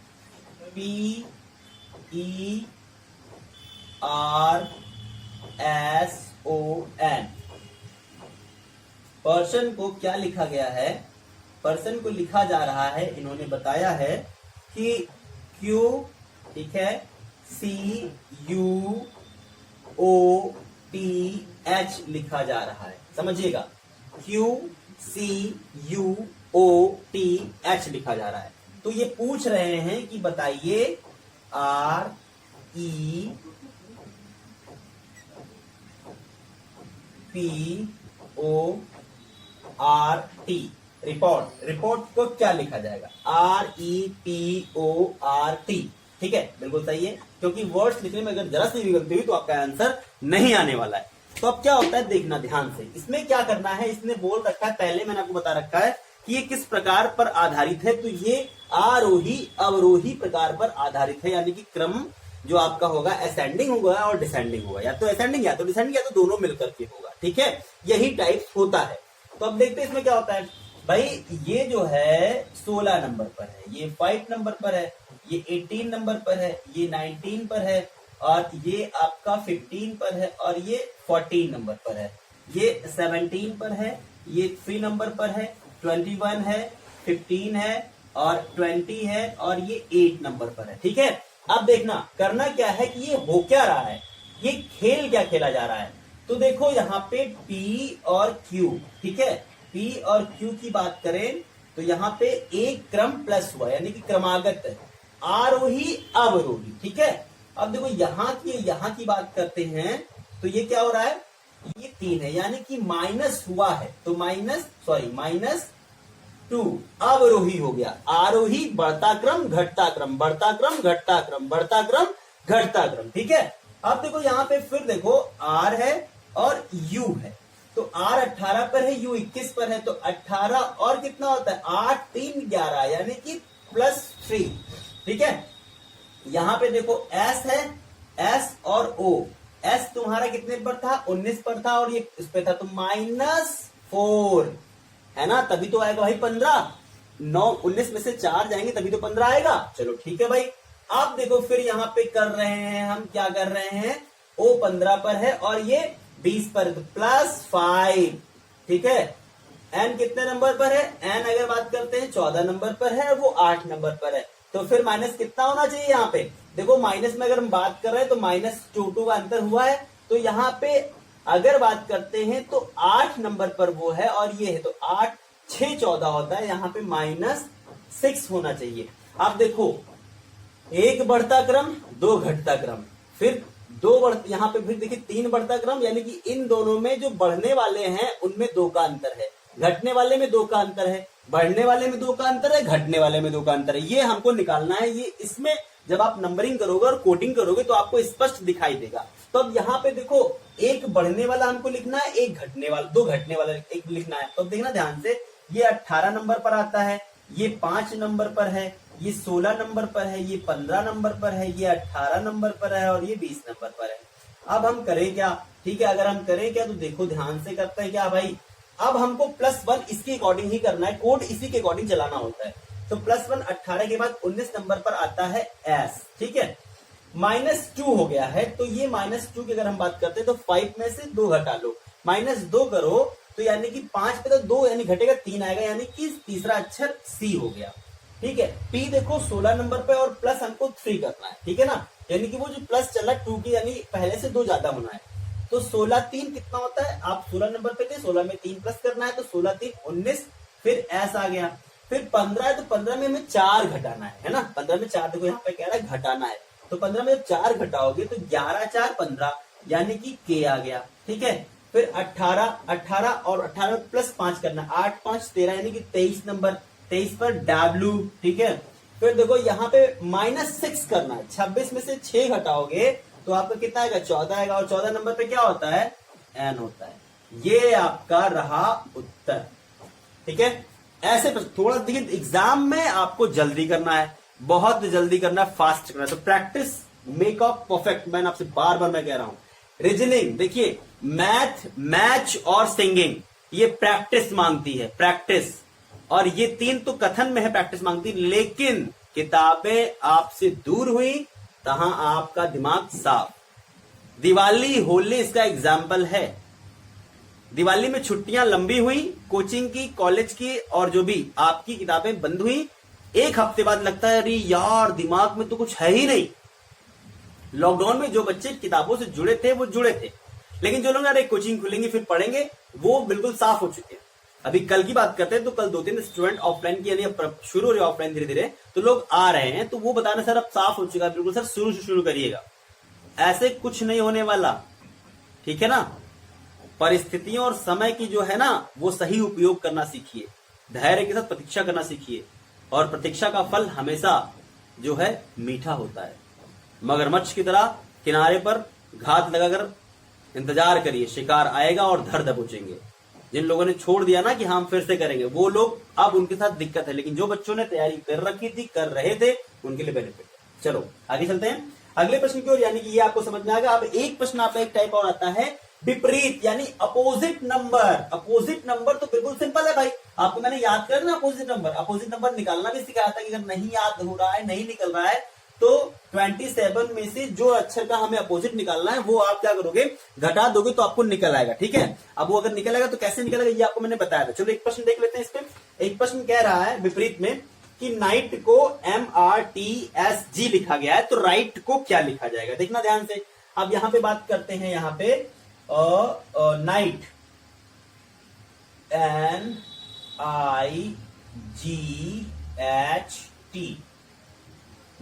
PERSON, पर्सन को क्या लिखा गया है? पर्सन को लिखा जा रहा है, इन्होंने बताया है कि Q, ठीक है, CUOTH लिखा जा रहा है। समझिएगा, QCUOTH लिखा जा रहा है। तो ये पूछ रहे हैं कि बताइए REPORT, रिपोर्ट को क्या लिखा जाएगा? REPORT। ठीक है, बिल्कुल सही है, क्योंकि वर्ड्स लिखने में अगर जरा सी भी गलती हुई तो आपका आंसर नहीं आने वाला है। तो अब क्या होता है, देखना ध्यान से। इसमें क्या करना है, इसने बोल रखा है, पहले मैंने आपको बता रखा है कि ये किस प्रकार पर आधारित है। तो ये आरोही अवरोही प्रकार पर आधारित है, यानी कि क्रम जो आपका होगा असेंडिंग होगा और डिसेंडिंग होगा, या तो असेंडिंग या तो डिसेंडिंग, या तो दोनों मिलकर के होगा। ठीक है, यही टाइप होता है। तो अब देखते हैं इसमें क्या होता है। भाई ये जो है 16 नंबर पर है, ये 5 नंबर पर है, ये 18 नंबर पर है, ये 19 पर है, और ये आपका 15 पर है, और ये 14 नंबर पर है, ये 17 पर है, ये 3 नंबर पर है, 21 है, 15 है, और 20 है, और ये 8 नंबर पर है। ठीक है, अब देखना करना क्या है कि ये हो क्या रहा है, ये खेल क्या खेला जा रहा है। तो देखो यहाँ पे P और Q, ठीक है, P और Q की बात करें तो यहाँ पे एक क्रम प्लस हुआ, यानी कि क्रमागत है, आरोही अवरोही। ठीक है, अब देखो यहाँ की बात करते हैं तो ये क्या हो रहा है, ये 3 है, यानी कि माइनस हुआ है, तो -2 अवरोही हो गया। आरोही बढ़ता क्रम घटता क्रम, बढ़ता क्रम घटता क्रम, बढ़ता क्रम घटता क्रम। ठीक है, अब देखो यहाँ पे फिर देखो R है और U है, तो R 18 पर है, U 21 पर है, तो 18 और कितना होता है 8 3 11, यानी कि +3। ठीक है, यहाँ पे देखो S है, S और O, S तुम्हारा कितने पर था 19 पर था, और ये इस पे था तो -4 है ना, तभी तो आएगा भाई 15। 19 में से 4 जाएंगे तभी तो 15 आएगा। चलो ठीक है भाई, आप देखो फिर यहाँ पे कर रहे हैं, हम क्या कर रहे हैं, O 15 पर है और ये 20 पर है, तो +5। ठीक है, N कितने नंबर पर है, N अगर बात करते हैं 14 नंबर पर है, वो 8 नंबर पर है, तो फिर माइनस कितना होना चाहिए यहाँ पे। देखो माइनस में अगर हम बात कर रहे हैं तो -2 का अंतर हुआ है, तो यहाँ पे अगर बात करते हैं तो 8 नंबर पर वो है और ये है, तो 8 6 14 होता है, यहाँ पे -6 होना चाहिए। आप देखो एक बढ़ता क्रम 2 घटता क्रम, फिर 2 यहाँ पे फिर देखिए 3 बढ़ता क्रम, यानी कि इन दोनों में जो बढ़ने वाले हैं उनमें 2 का अंतर है, घटने वाले में 2 का अंतर है, बढ़ने वाले में 2 का अंतर है, घटने वाले में 2 का अंतर है। ये हमको निकालना है। ये इसमें जब आप नंबरिंग करोगे और कोडिंग करोगे तो आपको स्पष्ट दिखाई देगा। तो अब यहाँ पे देखो एक बढ़ने वाला हमको लिखना है, एक घटने वाला, 2 घटने वाला एक लिखना है। तो देखना ध्यान से, ये 18 नंबर पर आता है, ये 5 नंबर पर है, ये 16 नंबर पर है, ये 15 नंबर पर है, ये 18 नंबर पर है और ये 20 नंबर पर है। अब हम करें क्या, ठीक है। अगर हम करें क्या, तो देखो ध्यान से करते हैं क्या भाई, अब हमको +1 इसके अकॉर्डिंग ही करना है, कोड इसी के अकॉर्डिंग चलाना होता है। तो +1 18 के बाद 19 नंबर पर आता है S, ठीक है। -2 हो गया है, तो ये -2 की अगर हम बात करते हैं तो 5 में से 2 घटा लो, -2 करो तो यानी कि 5 पे तो 2 यानी घटेगा 3 आएगा, यानी कि तीसरा अक्षर C हो गया, ठीक है। P देखो 16 नंबर पे और प्लस हमको 3 करना है, ठीक है ना, यानी कि वो जो प्लस चला 2 की यानी पहले से 2 ज्यादा होना है। तो 16 3 कितना होता है, आप 16 नंबर पे थे, 16 में 3 प्लस करना है, तो 16 3 19, फिर S आ गया। फिर 15 है तो 15 में हमें 4 घटाना है ना, 15 में 4 देखो यहाँ पे कह रहा है घटाना है, तो 15 में जब 4 घटाओगे तो 11 4 15 यानी कि K आ गया, ठीक है। फिर 18 और 18 प्लस 5 करना, 8 5 13 यानी कि 23 नंबर, 23 पर W, ठीक है। फिर देखो यहाँ पे -6 करना है, 26 में से 6 घटाओगे तो आपका कितना आएगा, 14 आएगा, और 14 नंबर पे क्या होता है, N होता है। ये आपका रहा उत्तर, ठीक है। ऐसे थोड़ा देखिए, एग्जाम में आपको जल्दी करना है, बहुत जल्दी करना है, फास्ट करना है, तो प्रैक्टिस मेक ऑफ परफेक्ट, मैंने आपसे बार बार मैं कह रहा हूं। रीजनिंग देखिए, मैथ, मैच और सिंगिंग ये प्रैक्टिस मांगती है, प्रैक्टिस, और ये 3 तो कथन में है प्रैक्टिस मांगती, लेकिन किताबें आपसे दूर हुई तहां आपका दिमाग साफ। दिवाली होली इसका एग्जाम्पल है। दिवाली में छुट्टियां लंबी हुई, कोचिंग की, कॉलेज की, और जो भी आपकी किताबें बंद हुई। एक हफ्ते बाद लगता है अरे यार दिमाग में तो कुछ है ही नहीं। लॉकडाउन में जो बच्चे किताबों से जुड़े थे वो जुड़े थे, लेकिन जो लोग अरे कोचिंग खुलेंगे फिर पढ़ेंगे, वो बिल्कुल साफ हो चुके हैं। अभी कल की बात करते हैं, तो कल 2-3 स्टूडेंट ऑफलाइन की यानी शुरू हो रहे ऑफलाइन धीरे धीरे, तो लोग आ रहे हैं, तो वो बताना सर अब साफ हो चुका है, बिल्कुल सर शुरू से शुरू करिएगा। ऐसे कुछ नहीं होने वाला, ठीक है ना। परिस्थितियों और समय की जो है ना वो सही उपयोग करना सीखिए, धैर्य के साथ प्रतीक्षा करना सीखिए, और प्रतीक्षा का फल हमेशा जो है मीठा होता है। मगरमच्छ की तरह किनारे पर घात लगाकर इंतजार करिए, शिकार आएगा और धर दबोचेंगे। जिन लोगों ने छोड़ दिया ना कि हम फिर से करेंगे, वो लोग अब उनके साथ दिक्कत है, लेकिन जो बच्चों ने तैयारी कर रखी थी, कर रहे थे, उनके लिए बेनिफिट है। चलो आगे चलते हैं अगले प्रश्न की ओर, यानी कि ये आपको समझ में आ गया। अब एक प्रश्न आपका एक टाइप और आता है विपरीत, यानी अपोजिट नंबर। अपोजिट नंबर तो बिल्कुल सिंपल है भाई, आपको मैंने याद कर ना अपोजिट नंबर, अपोजिट नंबर निकालना भी सिखाया था कि अगर नहीं याद हो रहा है, नहीं निकल रहा है, तो 27 में से जो अक्षर का हमें अपोजिट निकालना है वो आप क्या करोगे, घटा दोगे तो आपको निकल आएगा, ठीक है। अब वो अगर निकल आएगा तो कैसे निकलेगा ये आपको मैंने बताया था। चलो एक प्रश्न देख लेते हैं। इस पे एक प्रश्न कह रहा है विपरीत में कि नाइट को MRTSG लिखा गया है, तो राइट को क्या लिखा जाएगा, देखना ध्यान से। अब यहां पे बात करते हैं, यहां पे नाइट NIGHT,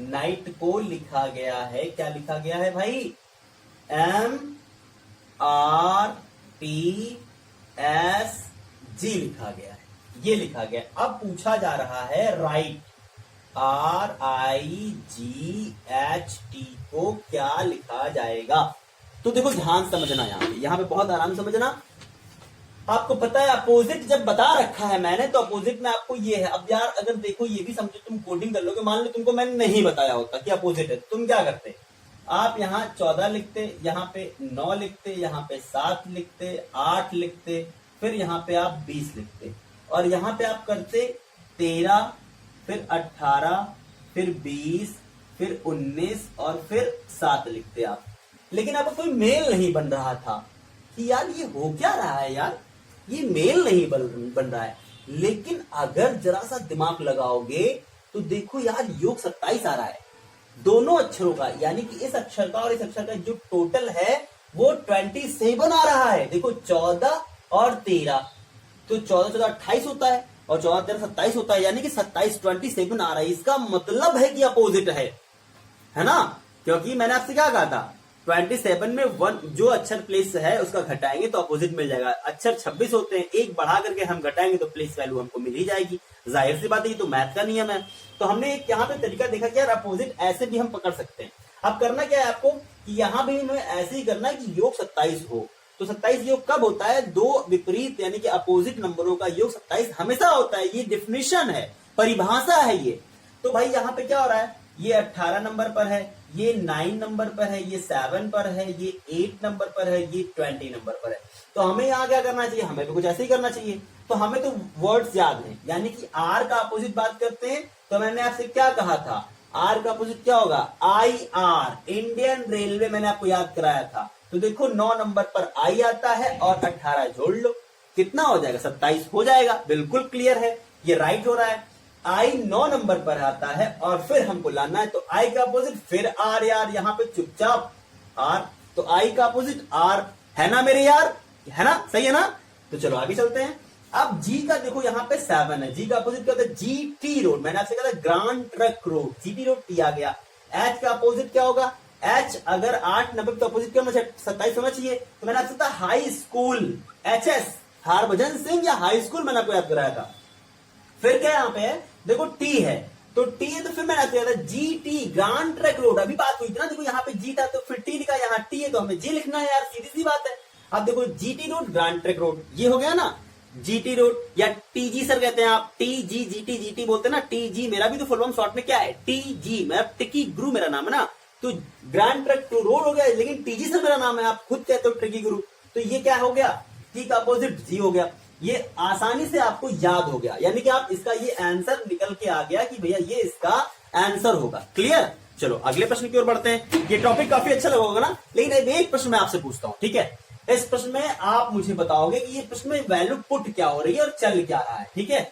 नाइट को लिखा गया है, क्या लिखा गया है भाई, MRTSG लिखा गया है, ये लिखा गया। अब पूछा जा रहा है राइट, RIGHT को क्या लिखा जाएगा। तो देखो ध्यान समझना, यहां पे बहुत आराम समझना। आपको पता है अपोजिट जब बता रखा है मैंने, तो अपोजिट में आपको ये है। अब यार अगर देखो ये भी समझो, तुम कोडिंग कर लोगे, मान लो तुमको मैंने नहीं बताया होता कि अपोजिट है, तुम क्या करते, आप यहाँ 14 लिखते, यहाँ पे 9 लिखते, यहाँ पे 7 लिखते, 8 लिखते, फिर यहाँ पे आप 20 लिखते, और यहाँ पे आप करते 13, फिर 18, फिर 20, फिर 19 और फिर 7 लिखते आप। लेकिन आपको कोई मेल नहीं बन रहा था कि यार ये हो क्या रहा है, यार ये मेल नहीं बन रहा है। लेकिन अगर जरा सा दिमाग लगाओगे तो देखो यार योग 27 आ रहा है, दोनों अक्षरों का, यानी कि इस अक्षर का और इस अक्षर का जो टोटल है वो 27 आ रहा है। देखो 14 और 13, तो 14 14 28 होता है, और 14 13 27 होता है, यानी कि 27 आ रहा है। इसका मतलब है कि अपोजिट है ना, क्योंकि मैंने आपसे क्या कहा था, 27 में 1 जो अक्षर प्लेस है उसका घटाएंगे तो अपोजिट मिल जाएगा। अक्षर 26 होते हैं, एक बढ़ा करके हम घटाएंगे तो प्लेस वैल्यू हमको मिल ही जाएगी। जाहिर सी बात है, ये तो मैथ का नियम है। तो हमने एक यहाँ पे तरीका देखा कि यार अपोजिट ऐसे भी हम पकड़ सकते हैं। अब करना क्या है आपको कि यहाँ भी हमें ऐसे ही करना है कि योग 27 हो। तो 27 योग कब होता है, दो विपरीत यानी कि अपोजिट नंबरों का योग 27 हमेशा होता है। ये डिफिनेशन है, परिभाषा है ये। तो भाई यहाँ पे क्या हो रहा है, ये 18 नंबर पर है, ये 9 नंबर पर है, ये 7 पर है, ये 8 नंबर पर है, ये 20 नंबर पर है। तो हमें यहाँ क्या करना चाहिए, हमें भी कुछ ऐसे ही करना चाहिए। तो हमें तो वर्ड्स याद हैं, यानी कि आर का अपोजिट बात करते हैं तो मैंने आपसे क्या कहा था, आर का अपोजिट क्या होगा, आई आर, इंडियन रेलवे मैंने आपको याद कराया था। तो देखो 9 नंबर पर आई आता है और 18 जोड़ लो, कितना हो जाएगा, 27 हो जाएगा। बिल्कुल क्लियर है, ये राइट हो रहा है। आई 9 नंबर पर आता है और फिर हमको लाना है, तो आई का अपोजिट फिर आर, यार यहाँ पे चुपचाप आर, तो आई का अपोजिट आर है ना मेरे यार, है ना, सही है ना। तो चलो आगे चलते हैं। अब जी का देखो यहाँ पे 7 है, जी का अपोजिट क्या होता है, जी टी रोड, मैंने आपसे कहा था grand trunk road, G T road T आ गया। एच का अपोजिट क्या होगा, एच अगर 8 90 तो अपोजिट क्या होना चाहिए, 27 होना चाहिए। तो मैंने आपसे कहा high school, H S Harbhajan Singh या हाई स्कूल मैंने आपको याद कराया था। फिर क्या यहाँ पे है, देखो टी है, तो टी है तो फिर मैंने आपको याद G T grand trunk road, अभी बात हुई थी ना, देखो यहाँ पे जी था तो फिर टी लिखा, यहाँ टी है तो हमें जी लिखना है यार, सीधी सी बात है। अब देखो GT road grand trunk road, ये हो गया ना जीटी रोड, या टीजी सर कहते हैं आप, टीजी जीटी जीटी बोलते हैं ना, टीजी मेरा भी तो फुल फॉर्म शॉर्ट में क्या है, टीजी, मैं टिकी गुरु मेरा नाम है ना, तो ग्रांड ट्रक रोड हो गया, लेकिन टीजी सर मेरा नाम है, आप खुद कहते हो ट्रिकी गुरु, तो ये क्या हो गया, टी का अपोजिट जी हो गया। ये आसानी से आपको याद हो गया, यानी कि आप इसका ये आंसर निकल के आ गया कि भैया ये इसका आंसर होगा। क्लियर, चलो अगले प्रश्न की ओर बढ़ते हैं। ये टॉपिक काफी अच्छा लगा होगा ना, लेकिन एक प्रश्न मैं आपसे पूछता हूं, ठीक है। इस प्रश्न में आप मुझे बताओगे कि ये प्रश्न में वैल्यू पुट क्या हो रही है और चल क्या रहा है, ठीक है।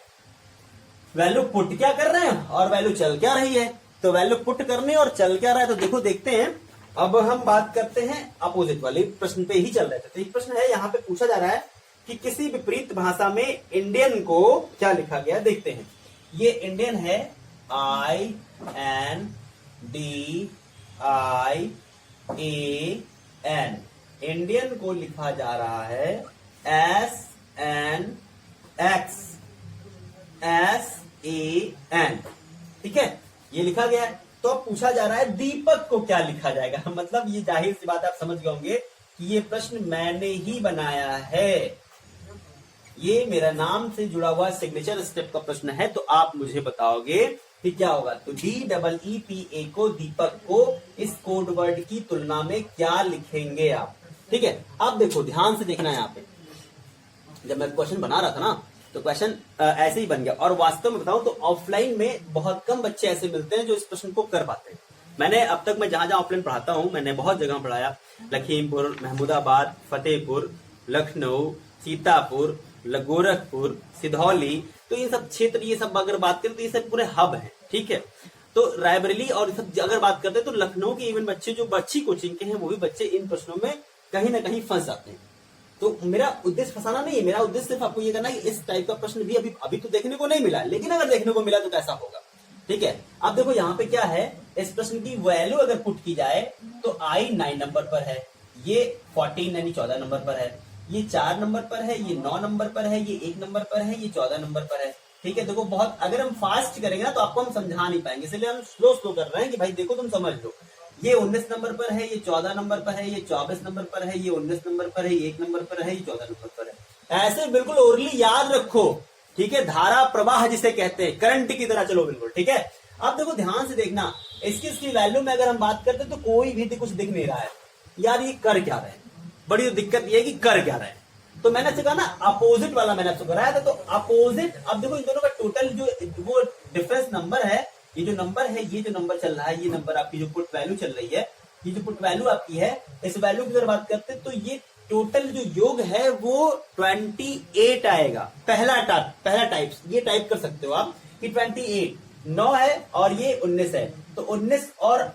वैल्यू पुट क्या कर रहे हैं और वैल्यू चल क्या रही है, तो वैल्यू पुट करने और चल क्या रहा है, तो देखो देखते हैं। अब हम बात करते हैं अपोजिट वाले प्रश्न पे ही चल रहे थे। तो एक प्रश्न है, यहाँ पे पूछा जा रहा है कि किसी विपरीत भाषा में इंडियन को क्या लिखा गया, देखते हैं। ये इंडियन है INDIAN, इंडियन को लिखा जा रहा है SNXSAN, ठीक है, ये लिखा गया है। तो अब पूछा जा रहा है दीपक को क्या लिखा जाएगा। मतलब ये जाहिर सी बात आप समझ गए होंगे कि ये प्रश्न मैंने ही बनाया है, ये मेरा नाम से जुड़ा हुआ सिग्नेचर स्टेप का प्रश्न है। तो आप मुझे बताओगे कि क्या होगा, तो DEEPA को, दीपक को, इस कोड वर्ड की तुलना में क्या लिखेंगे आप, ठीक है। अब देखो ध्यान से देखना है, यहाँ पे जब मैं क्वेश्चन बना रहा था ना, तो क्वेश्चन ऐसे ही बन गया। और वास्तव में बताऊं तो ऑफलाइन में बहुत कम बच्चे ऐसे मिलते हैं जो इस प्रश्न को कर पाते हैं। मैंने अब तक, मैं जहां जहां ऑफलाइन पढ़ाता हूं, मैंने बहुत जगह पढ़ाया, लखीमपुर, महमूदाबाद, फतेहपुर, लखनऊ, सीतापुर, गोरखपुर, सिधौली, तो ये सब क्षेत्र, ये सब अगर बात करें तो ये सब पूरे हब हैं, ठीक है। तो रायबरेली और ये सब अगर बात करते हैं तो लखनऊ के इवन बच्चे जो अच्छी कोचिंग के हैं, वो भी बच्चे इन प्रश्नों में कहीं ना कहीं फंस जाते हैं। तो मेरा उद्देश्य फंसाना नहीं है, मेरा उद्देश्य सिर्फ आपको ये करना है कि इस टाइप का प्रश्न भी अभी तो देखने को नहीं मिला है, लेकिन अगर देखने को मिला तो कैसा होगा, ठीक है। अब देखो यहाँ पे क्या है, इस प्रश्न की वैल्यू अगर पुट की जाए तो आई 9 नंबर पर है, ये 14 यानी 14 नंबर पर है, ये 4 नंबर पर है, ये 9 नंबर पर है, ये 1 नंबर पर है, ये 14 नंबर पर है, ठीक है। देखो बहुत, अगर हम फास्ट करेंगे ना तो आपको हम समझा नहीं पाएंगे, इसलिए हम स्लो कर रहे हैं कि भाई देखो तुम समझ लो। ये 19 नंबर पर है, ये 14 नंबर पर है, ये 24 नंबर पर है, ये 19 नंबर पर है, ये 1 नंबर पर है, ये 14 नंबर पर है। ऐसे बिल्कुल ओरली याद रखो, ठीक है। धारा प्रवाह जिसे कहते हैं, करंट की तरह चलो बिल्कुल, ठीक है। अब देखो ध्यान से देखना, इसकी वैल्यू में अगर हम बात करते तो कोई भी कुछ दिख नहीं रहा है यार, ये कर क्या रहे हैं। बड़ी दिक्कत ये है कि कर क्या रहे हैं। तो मैंने आपसे कहा ना अपोजिट वाला मैंने आपसे कराया था, तो अपोजिट, अब देखो इन दोनों का टोटल जो वो डिफरेंस नंबर है, ये जो नंबर है, ये जो नंबर चल रहा है, ये नंबर आपकी जो पुट वैल्यू चल रही है, ये जो पुट वैल्यू आपकी है, इस वैल्यू की अगर बात करते हैं तो ये टोटल जो योग है वो 28 आएगा। पहला टाइप ये टाइप कर सकते हो आप कि 28 9 है और ये 19 है, तो 19 और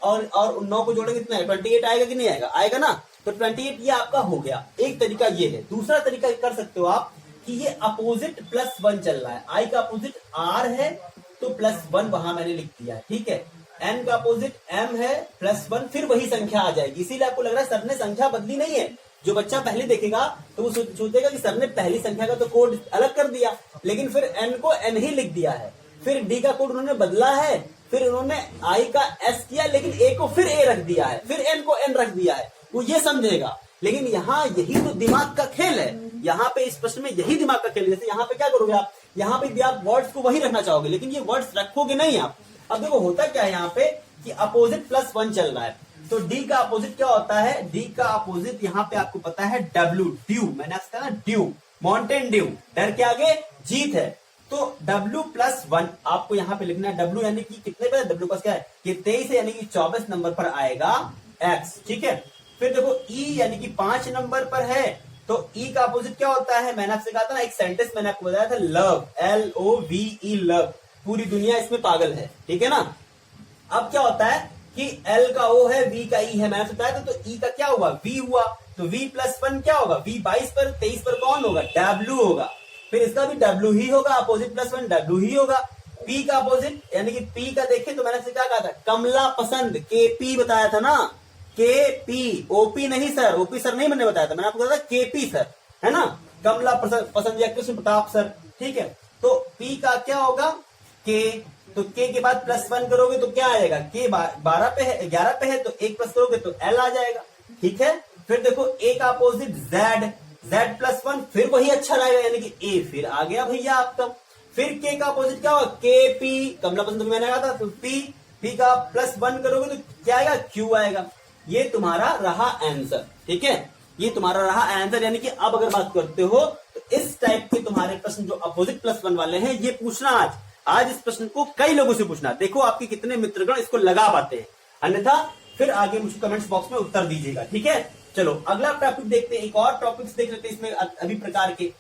9 को जोड़ेंगे कितना है, 28 आएगा कि नहीं आएगा, आएगा ना। तो 28 ये आपका हो गया, एक तरीका ये है। दूसरा तरीका कर सकते हो आप कि ये अपोजिट +1 चल रहा है, आई का अपोजिट R है तो +1 वहां मैंने लिख दिया है, ठीक है। N का अपोजिट M है +1, फिर वही संख्या आ जाएगी। इसीलिए आपको लग रहा है सर ने संख्या बदली नहीं है। जो बच्चा पहले देखेगा तो वो सोचेगा कि सर ने पहली संख्या का तो कोड अलग कर दिया, लेकिन फिर N को N ही लिख दिया है। फिर D का कोड उन्होंने बदला है, फिर उन्होंने I का S किया, लेकिन A को फिर A रख दिया है, फिर N को N रख दिया है, वो ये समझेगा। लेकिन यहाँ यही तो दिमाग का खेल है, यहाँ पे इस प्रश्न में यही दिमाग का खेल है। जैसे यहाँ पे क्या करोगे आप, यहाँ पे भी आप वर्ड्स को वही रखना चाहोगे, लेकिन ये वर्ड्स रखोगे नहीं आप। अब देखो होता क्या है यहाँ पे कि अपोजिट +1 चल रहा है, तो डी का अपोजिट क्या होता है? डी का अपोजिट यहाँ पे आपको पता है डब्ल्यू, ड्यू, मैंने आपसे कहा ना ड्यू, माउंटेन ड्यू, डर के आगे जीत है। तो W+1 आपको यहाँ पे लिखना है। W यानी कि कितने पे? W पास क्या है? ये 23 है, यानी कि 24 नंबर पर आएगा X, ठीक है। फिर देखो E यानी कि 5 नंबर पर है, तो E का अपोजिट क्या होता है? मैंने आपसे कहा था ना, एक सेंटेंस मैंने आपको बताया था, लव, LOVE, लव, पूरी दुनिया इसमें पागल है, ठीक है ना। अब क्या होता है कि L का O है, V का E है, मैंने बताया था, तो E का क्या हुआ? V हुआ, तो V+1 क्या होगा? V 22 पर, 23 पर कौन होगा? W होगा, फिर इसका भी W ही होगा, अपोजिट +1 W ही होगा। P का अपोजिट यानी कि P का देखें तो मैंने क्या कहा था? कमला पसंद, KP बताया था ना, KP, OP नहीं सर, OP सर नहीं मैंने बताया था, मैंने आपको बताया KP सर, है ना, कमला पसंद या कृष्ण प्रताप सर, ठीक है। तो P का क्या होगा? K, तो K के बाद +1 करोगे तो क्या आएगा? K 12 पे है, 11 पे है, तो 1 प्लस करोगे तो L आ जाएगा, ठीक है। फिर देखो A का अपोजिट Z, Z+1 फिर वही अच्छा रहेगा, यानी कि A फिर आ गया भैया आपका। फिर K का अपोजिट क्या होगा? KP, कमला पसंद मैंने कहा था, तो P का +1 करोगे तो क्या आएगा? Q आएगा। ये तुम्हारा रहा आंसर, ठीक है, ये तुम्हारा रहा आंसर। यानी कि अब अगर बात करते हो तो इस टाइप के तुम्हारे प्रश्न जो अपोजिट +1 वाले हैं, ये पूछना आज इस प्रश्न को कई लोगों से पूछना, देखो आपके कितने मित्रगण इसको लगा पाते हैं, अन्यथा फिर आगे मुझे कमेंट्स बॉक्स में उत्तर दीजिएगा, ठीक है। चलो अगला टॉपिक देखते हैं, एक और टॉपिक्स देख लेते हैं इसमें अभी प्रकार के।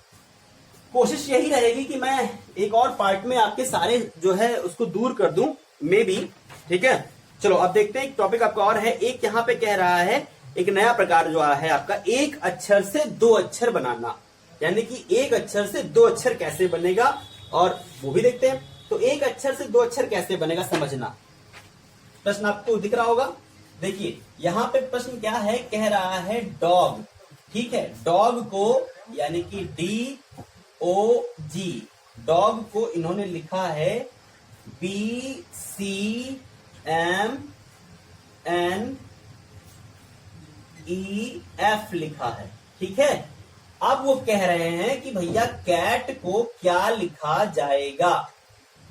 कोशिश यही रहेगी कि मैं एक और पार्ट में आपके सारे जो है उसको दूर कर दूं, मे बी, ठीक है। चलो अब देखते हैं, एक टॉपिक आपका और है, एक यहाँ पे कह रहा है एक नया प्रकार जो है आपका, एक अक्षर से 2 अक्षर बनाना, यानी कि एक अक्षर से 2 अक्षर कैसे बनेगा, और वो भी देखते हैं। तो एक अक्षर से 2 अक्षर कैसे बनेगा समझना। प्रश्न आपको दिख रहा होगा, देखिए यहां पे प्रश्न क्या है, कह रहा है डॉग, ठीक है, डॉग को यानी कि DOG, डॉग को इन्होंने लिखा है BCMNEF लिखा है, ठीक है। अब वो कह रहे हैं कि भैया कैट को क्या लिखा जाएगा,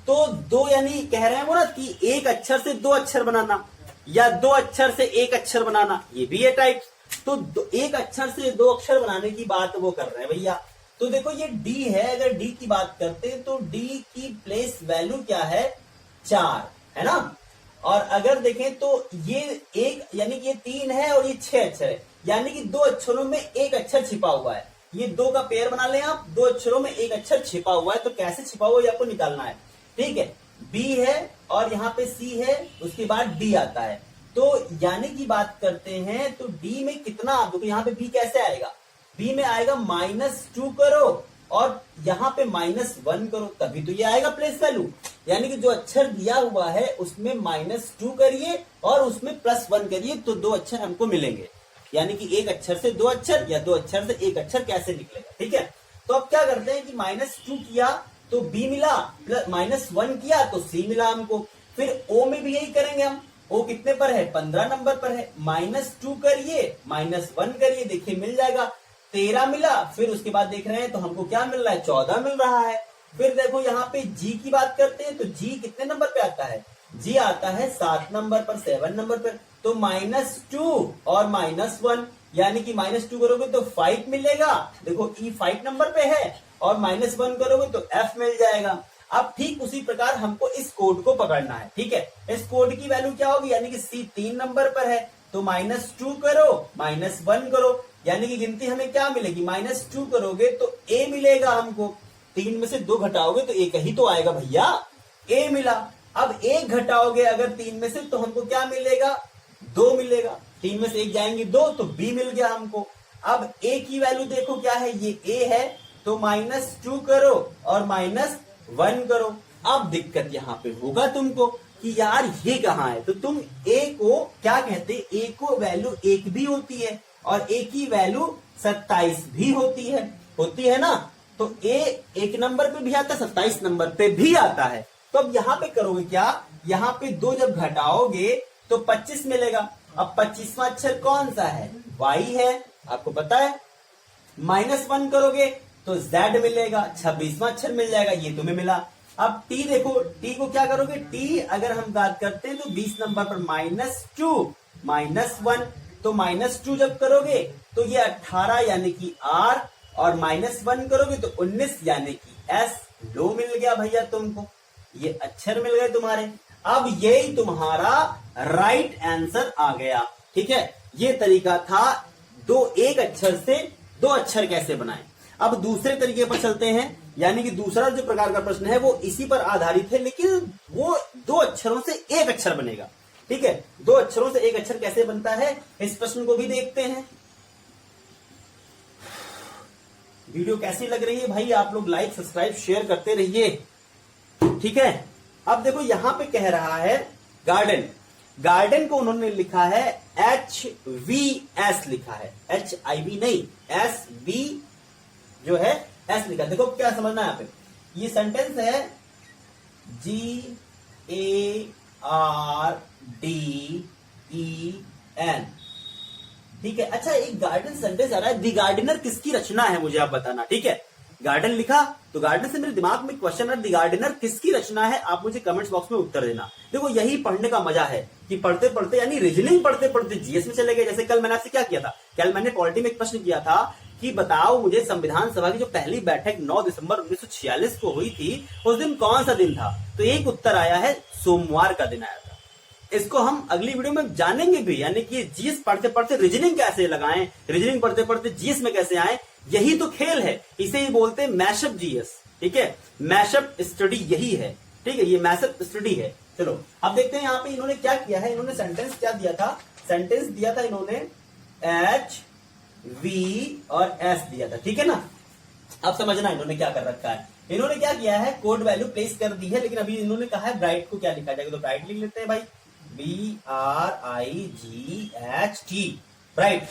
तो 2 यानी कह रहे हैं वो ना कि एक अक्षर से 2 अक्षर बनाना या 2 अक्षर से 1 अक्षर बनाना, ये भी है टाइप। तो एक अक्षर से 2 अक्षर बनाने की बात वो कर रहे हैं भैया। तो देखो ये D है, अगर D की बात करते हैं तो D की प्लेस वैल्यू क्या है? 4, है ना। और अगर देखें तो ये 1 यानी कि ये 3 है और ये 6 अक्षर है, यानी कि 2 अक्षरों में 1 अक्षर छिपा हुआ है। ये 2 का पेयर बना लें आप, 2 अक्षरों में 1 अक्षर छिपा हुआ है, तो कैसे छिपा हुआ है आपको निकालना है, ठीक है। B है और यहाँ पे C है, उसके बाद D आता है, तो यानी की बात करते हैं तो D में कितना, देखो यहाँ पे B कैसे आएगा? B में आएगा -2 करो और यहाँ पे -1 करो, तभी तो ये आएगा प्लेस वैल्यू। यानी कि जो अक्षर दिया हुआ है उसमें -2 करिए और उसमें +1 करिए, तो 2 अक्षर हमको मिलेंगे। यानी कि एक अक्षर से 2 अक्षर या 2 अक्षर से 1 अक्षर कैसे निकलेगा, ठीक है। तो अब क्या करते हैं कि -2 किया तो B मिला, -1 किया तो C मिला हमको। फिर O में भी यही करेंगे हम, O कितने पर है? 15 नंबर पर है, -2 करिए -1 करिए, देखिए मिल जाएगा, 13 मिला। फिर उसके बाद देख रहे हैं तो हमको क्या मिल रहा है? 14 मिल रहा है। फिर देखो यहाँ पे G की बात करते हैं तो G कितने नंबर पे आता है? G आता है 7 नंबर पर, 7 नंबर पर, तो -2 और -1, यानी कि -2 करोगे तो 5 मिलेगा, देखो E 5 नंबर पे है, और -1 करोगे तो F मिल जाएगा। अब ठीक उसी प्रकार हमको इस कोड को पकड़ना है, ठीक है। इस कोड की वैल्यू क्या होगी? यानी कि C 3 नंबर पर है, तो -2 करो -1 करो, यानी कि गिनती हमें क्या मिलेगी? -2 करोगे तो A मिलेगा हमको, 3 में से 2 घटाओगे तो 1 ही तो आएगा भैया, A मिला। अब 1 घटाओगे अगर 3 में से तो हमको क्या मिलेगा? 2 मिलेगा, 3 में से 1 जाएंगे 2, तो B मिल गया हमको। अब A की वैल्यू देखो क्या है, ये A है, तो -2 करो और -1 करो। अब दिक्कत यहाँ पे होगा तुमको कि यार ये कहाँ है, तो तुम A को क्या कहते हैं? A को वैल्यू 1 भी होती है और A की वैल्यू 27 भी होती है ना। तो A 1 नंबर पे भी आता है, 27 नंबर पे भी आता है। तो अब यहाँ पे करोगे क्या? यहाँ पे 2 जब घटाओगे तो 25 मिलेगा। अब 25वां अक्षर कौन सा है? Y है, आपको पता है। -1 करोगे तो Z मिलेगा, 26वां अक्षर मिल जाएगा, ये तुम्हें मिला। अब टी देखो, टी को क्या करोगे, टी अगर हम बात करते हैं तो 20 नंबर पर -2 -1, तो -2 जब करोगे तो ये 18 यानी कि R, और -1 करोगे तो 19 यानी कि S। लो मिल गया भैया तुमको, ये अक्षर मिल गए तुम्हारे। अब यही तुम्हारा राइट आंसर आ गया। ठीक है, ये तरीका था एक अक्षर से दो अक्षर कैसे बनाएं। अब दूसरे तरीके पर चलते हैं, यानी कि दूसरा जो प्रकार का प्रश्न है वो इसी पर आधारित है, लेकिन वो दो अक्षरों से एक अक्षर बनेगा। ठीक है, दो अक्षरों से एक अक्षर कैसे बनता है, इस प्रश्न को भी देखते हैं। वीडियो कैसी लग रही है भाई, आप लोग लाइक सब्सक्राइब शेयर करते रहिए। ठीक है, अब देखो यहां पे कह रहा है गार्डन, गार्डन को उन्होंने लिखा है HVS लिखा है, HIV नहीं, SB जो है S लिखा। देखो क्या समझना है यहाँ पे, ये सेंटेंस है GARDEN। ठीक है, अच्छा एक गार्डन सेंटेंस आ रहा है, दी गार्डनर किसकी रचना है मुझे आप बताना। ठीक है, गार्डन लिखा तो गार्डन से मेरे दिमाग में क्वेश्चन है, दी गार्डनर किसकी रचना है, आप मुझे कमेंट्स बॉक्स में उत्तर देना। देखो यही पढ़ने का मजा है कि पढ़ते पढ़ते यानी रीजनिंग पढ़ते पढ़ते जीएस में चले गए। जैसे कल मैंने आपसे क्या किया था, कल मैंने पॉलिटी में एक प्रश्न किया था कि बताओ मुझे संविधान सभा की जो पहली बैठक 9 दिसंबर 1946 को हुई थी, उस दिन कौन सा दिन था, तो एक उत्तर आया है सोमवार का दिन आया था। इसको हम अगली वीडियो में जानेंगे भी, यानी कि जीएस पढ़ते पढ़ते रीजनिंग कैसे लगाएं, रीजनिंग पढ़ते पढ़ते जीएस में कैसे आए, यही तो खेल है, इसे ही बोलते हैं मैशअप जीएस। ठीक है, मैशअप स्टडी यही है। ठीक है, ये मैशअप स्टडी है। चलो अब देखते हैं यहाँ पे इन्होंने क्या किया है, इन्होंने सेंटेंस क्या दिया था, सेंटेंस दिया था इन्होंने HV और S दिया था। ठीक है ना, अब समझना इन्होंने क्या कर रखा है, इन्होंने क्या किया है, कोड वैल्यू प्लेस कर दी है, लेकिन अभी इन्होंने कहा है ब्राइट को क्या लिखा जाएगा, तो ब्राइट लिख लेते हैं भाई, BRIGHT, ब्राइट।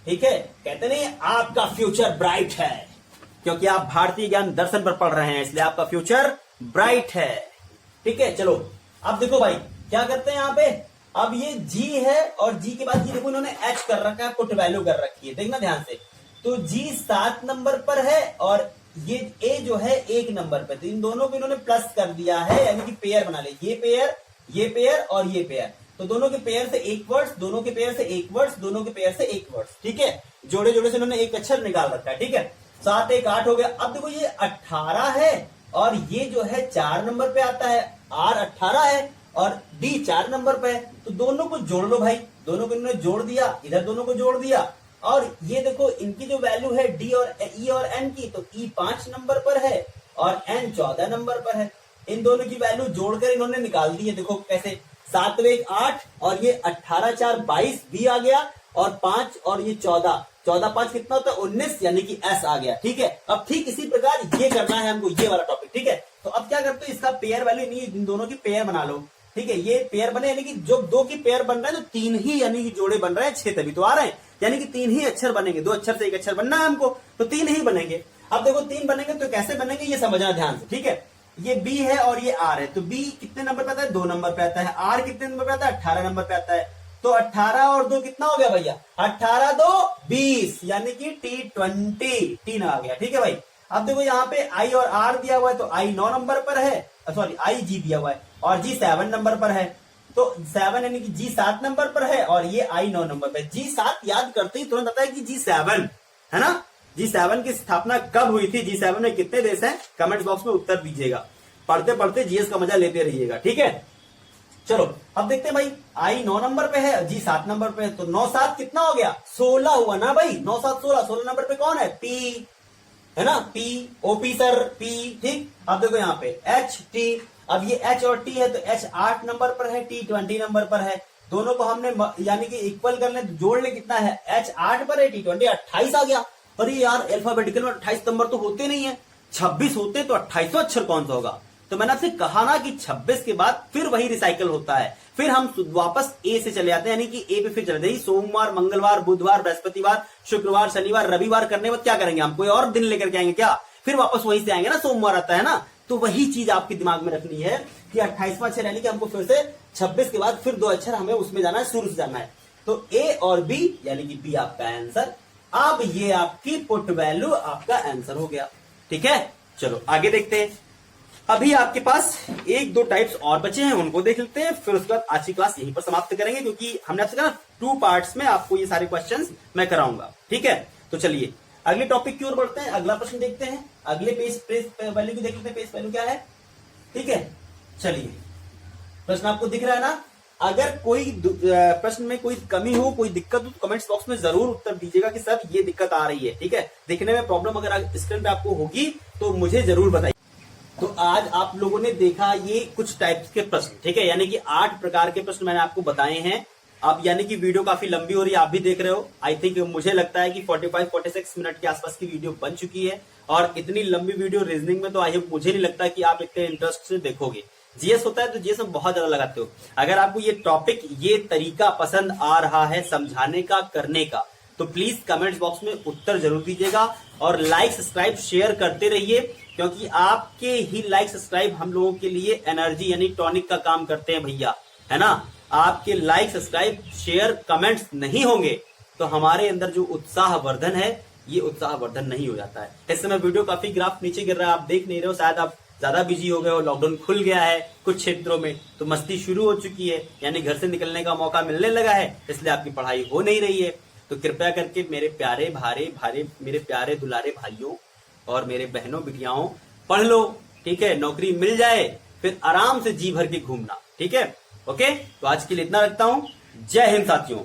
ठीक है, कहते नहीं आपका फ्यूचर ब्राइट है, क्योंकि आप भारतीय ज्ञान दर्शन पर पढ़ रहे हैं, इसलिए आपका फ्यूचर ब्राइट है। ठीक है, चलो अब देखो भाई क्या करते हैं यहाँ पे, अब ये G है और G के बाद ये देखो इन्होंने H कर रखा है, पुट वैल्यू कर रखी है, देखना ध्यान से। तो G 7 नंबर पर है और ये A जो है 1 नंबर पर, तो इन दोनों को इन्होंने प्लस कर दिया है, यानी कि पेयर बना ले, ये पेयर और ये पेयर, तो दोनों के पेयर से एक वर्ड्स, दोनों के पेयर से एक वर्ड्स, दोनों के पेयर से एक वर्ड्स। ठीक है, जोड़े जोड़े से इन्होंने एक अक्षर निकाल रखा है। ठीक है, 7 1 8 हो गया। अब देखो ये 18 है और ये जो है 4 नंबर पे आता है, R 18 है और D 4 नंबर पे है, तो दोनों को जोड़ लो भाई, दोनों को इन्होंने जोड़ दिया, इधर दोनों को जोड़ दिया, और ये देखो इनकी जो वैल्यू है D और E और N की, तो E 5 नंबर पर है और N 14 नंबर पर है। इन दोनों की वैल्यू जोड़कर इन्होंने निकाल दी है, देखो कैसे, 7 1 8 और ये 18 4 22 B आ गया, और 5 और ये 14 5 कितना होता है 19, यानी कि S आ गया। ठीक है, अब ठीक इसी प्रकार ये करना है हमको, ये वाला टॉपिक। ठीक है, तो अब क्या करते हो, इसका पेयर वैल्यू नहीं, इन दोनों की पेयर बना लो। ठीक है, ये पेयर बने, यानी कि जो 2 की पेयर बन रहा है तो 3 ही यानी कि जोड़े बन रहे हैं, 6 तभी तो आ रहे हैं, यानी कि 3 ही अक्षर बनेंगे, 2 अक्षर से एक अक्षर बनना है हमको, तो 3 ही बनेंगे। अब देखो 3 बनेंगे तो कैसे बनेंगे ये समझना ध्यान से। ठीक है, ये B है और ये R है, तो B कितने नंबर पे आता है, 2 नंबर पे आता है, R कितने नंबर पे आता है, 18 नंबर पे आता है, तो 18 और 2 कितना हो गया भैया, 18 2 20, यानी कि T20 3 आ गया। ठीक है भाई, अब देखो यहाँ पे I और R दिया हुआ है, तो I 9 नंबर पर है, सॉरी I G दिया हुआ है और G 7 नंबर पर है, तो 7 यानी कि G 7 नंबर पर है और ये I 9 नंबर पर। G 7 याद करते ही तुरंत आता है कि G 7 है ना। G 7 की स्थापना कब हुई थी, G 7 में कितने देश हैं, कमेंट बॉक्स में उत्तर दीजिएगा, पढ़ते पढ़ते जीएस का मजा लेते रहिएगा। ठीक है, चलो अब देखते हैं भाई, I 9 नंबर पे है, G 7 नंबर पे है, तो 9 7 कितना हो गया, 16 हुआ ना भाई, 9 7 16 नंबर पे कौन है, P है ना, P OP सर P। ठीक, अब देखो यहाँ पे H T, अब ये H और T है, तो H 8 नंबर पर है, T 20 नंबर पर है, दोनों को हमने यानी कि इक्वल कर ले, जोड़ ले, कितना है, H 8 पर है, T 20 28 आ गया। अरे यार अल्फाबेटिकल में 28 नंबर तो होते नहीं है, 26 होते, तो 28वां अक्षर कौन सा होगा, तो मैंने आपसे कहा ना कि 26 के बाद फिर वही रिसाइकल होता है, फिर हम वापस ए से चले जाते हैं, यानी कि ए पे फिर चले जाते हैं, सोमवार मंगलवार बुधवार बृहस्पतिवार शुक्रवार शनिवार रविवार करने के बाद क्या करेंगे, हम कोई और दिन लेकर के आएंगे क्या, फिर वापस वहीं से आएंगे ना, सोमवार आता है ना, तो वही चीज आपके दिमाग में रखनी है कि 28वां अक्षर यानी कि हमको फिर से 26 के बाद फिर 2 अक्षर हमें उसमें जाना है, शुरू से जाना है, तो ए और बी यानी कि बी आपका आंसर। अब ये आपकी पुट वैल्यू आपका आंसर हो गया। ठीक है, चलो आगे देखते हैं। अभी आपके पास एक दो टाइप्स और बचे हैं, उनको देख लेते हैं, फिर उसके बाद आज की क्लास यहीं पर समाप्त करेंगे, क्योंकि हमने आपसे कहा 2 पार्ट्स में आपको ये सारे क्वेश्चंस मैं कराऊंगा। ठीक है, तो चलिए अगले टॉपिक की ओर बढ़ते हैं, अगला प्रश्न देखते हैं। अगले पेज वैल्यू की देख लेते हैं, पेज वैल्यू क्या है। ठीक है, चलिए प्रश्न आपको दिख रहा है ना। अगर कोई प्रश्न में कोई कमी हो, कोई दिक्कत हो, तो कमेंट्स बॉक्स में जरूर उत्तर दीजिएगा कि सर ये दिक्कत आ रही है। ठीक है, दिखने में प्रॉब्लम अगर स्क्रीन पे आपको होगी तो मुझे जरूर बताइए। तो आज आप लोगों ने देखा ये कुछ टाइप्स के प्रश्न, ठीक है, यानी कि 8 प्रकार के प्रश्न मैंने आपको बताए हैं। अब यानी कि वीडियो काफी लंबी हो रही है, आप भी देख रहे हो। आई थिंक मुझे लगता है कि 45-46 मिनट के आसपास की वीडियो बन चुकी है, और इतनी लंबी वीडियो रीजनिंग में तो आई होप मुझे नहीं लगता कि आप इतने इंटरेस्ट से देखोगे। जीएस होता है तो जीएस में बहुत ज्यादा लगाते हो। अगर आपको ये टॉपिक, ये तरीका पसंद आ रहा है समझाने का, करने का, तो प्लीज कमेंट्स बॉक्स में उत्तर जरूर दीजिएगा, और लाइक सब्सक्राइब शेयर करते रहिए, क्योंकि आपके ही लाइक सब्सक्राइब हम लोगों के लिए एनर्जी यानी टॉनिक का काम करते हैं भैया, है ना। आपके लाइक सब्सक्राइब शेयर कमेंट्स नहीं होंगे तो हमारे अंदर जो उत्साह वर्धन है, ये उत्साह वर्धन नहीं हो जाता है। इस समय वीडियो काफी ग्राफ नीचे गिर रहा है, आप देख नहीं रहे हो, शायद आप ज्यादा बिजी हो गए हो, लॉकडाउन खुल गया है कुछ क्षेत्रों में, तो मस्ती शुरू हो चुकी है, यानी घर से निकलने का मौका मिलने लगा है, इसलिए आपकी पढ़ाई हो नहीं रही है। तो कृपया करके मेरे प्यारे मेरे प्यारे दुलारे भाइयों और मेरे बहनों बिटियाओं, पढ़ लो। ठीक है, नौकरी मिल जाए फिर आराम से जी भर के घूमना। ठीक है, ओके, तो आज के लिए इतना रखता हूं। जय हिंद साथियों।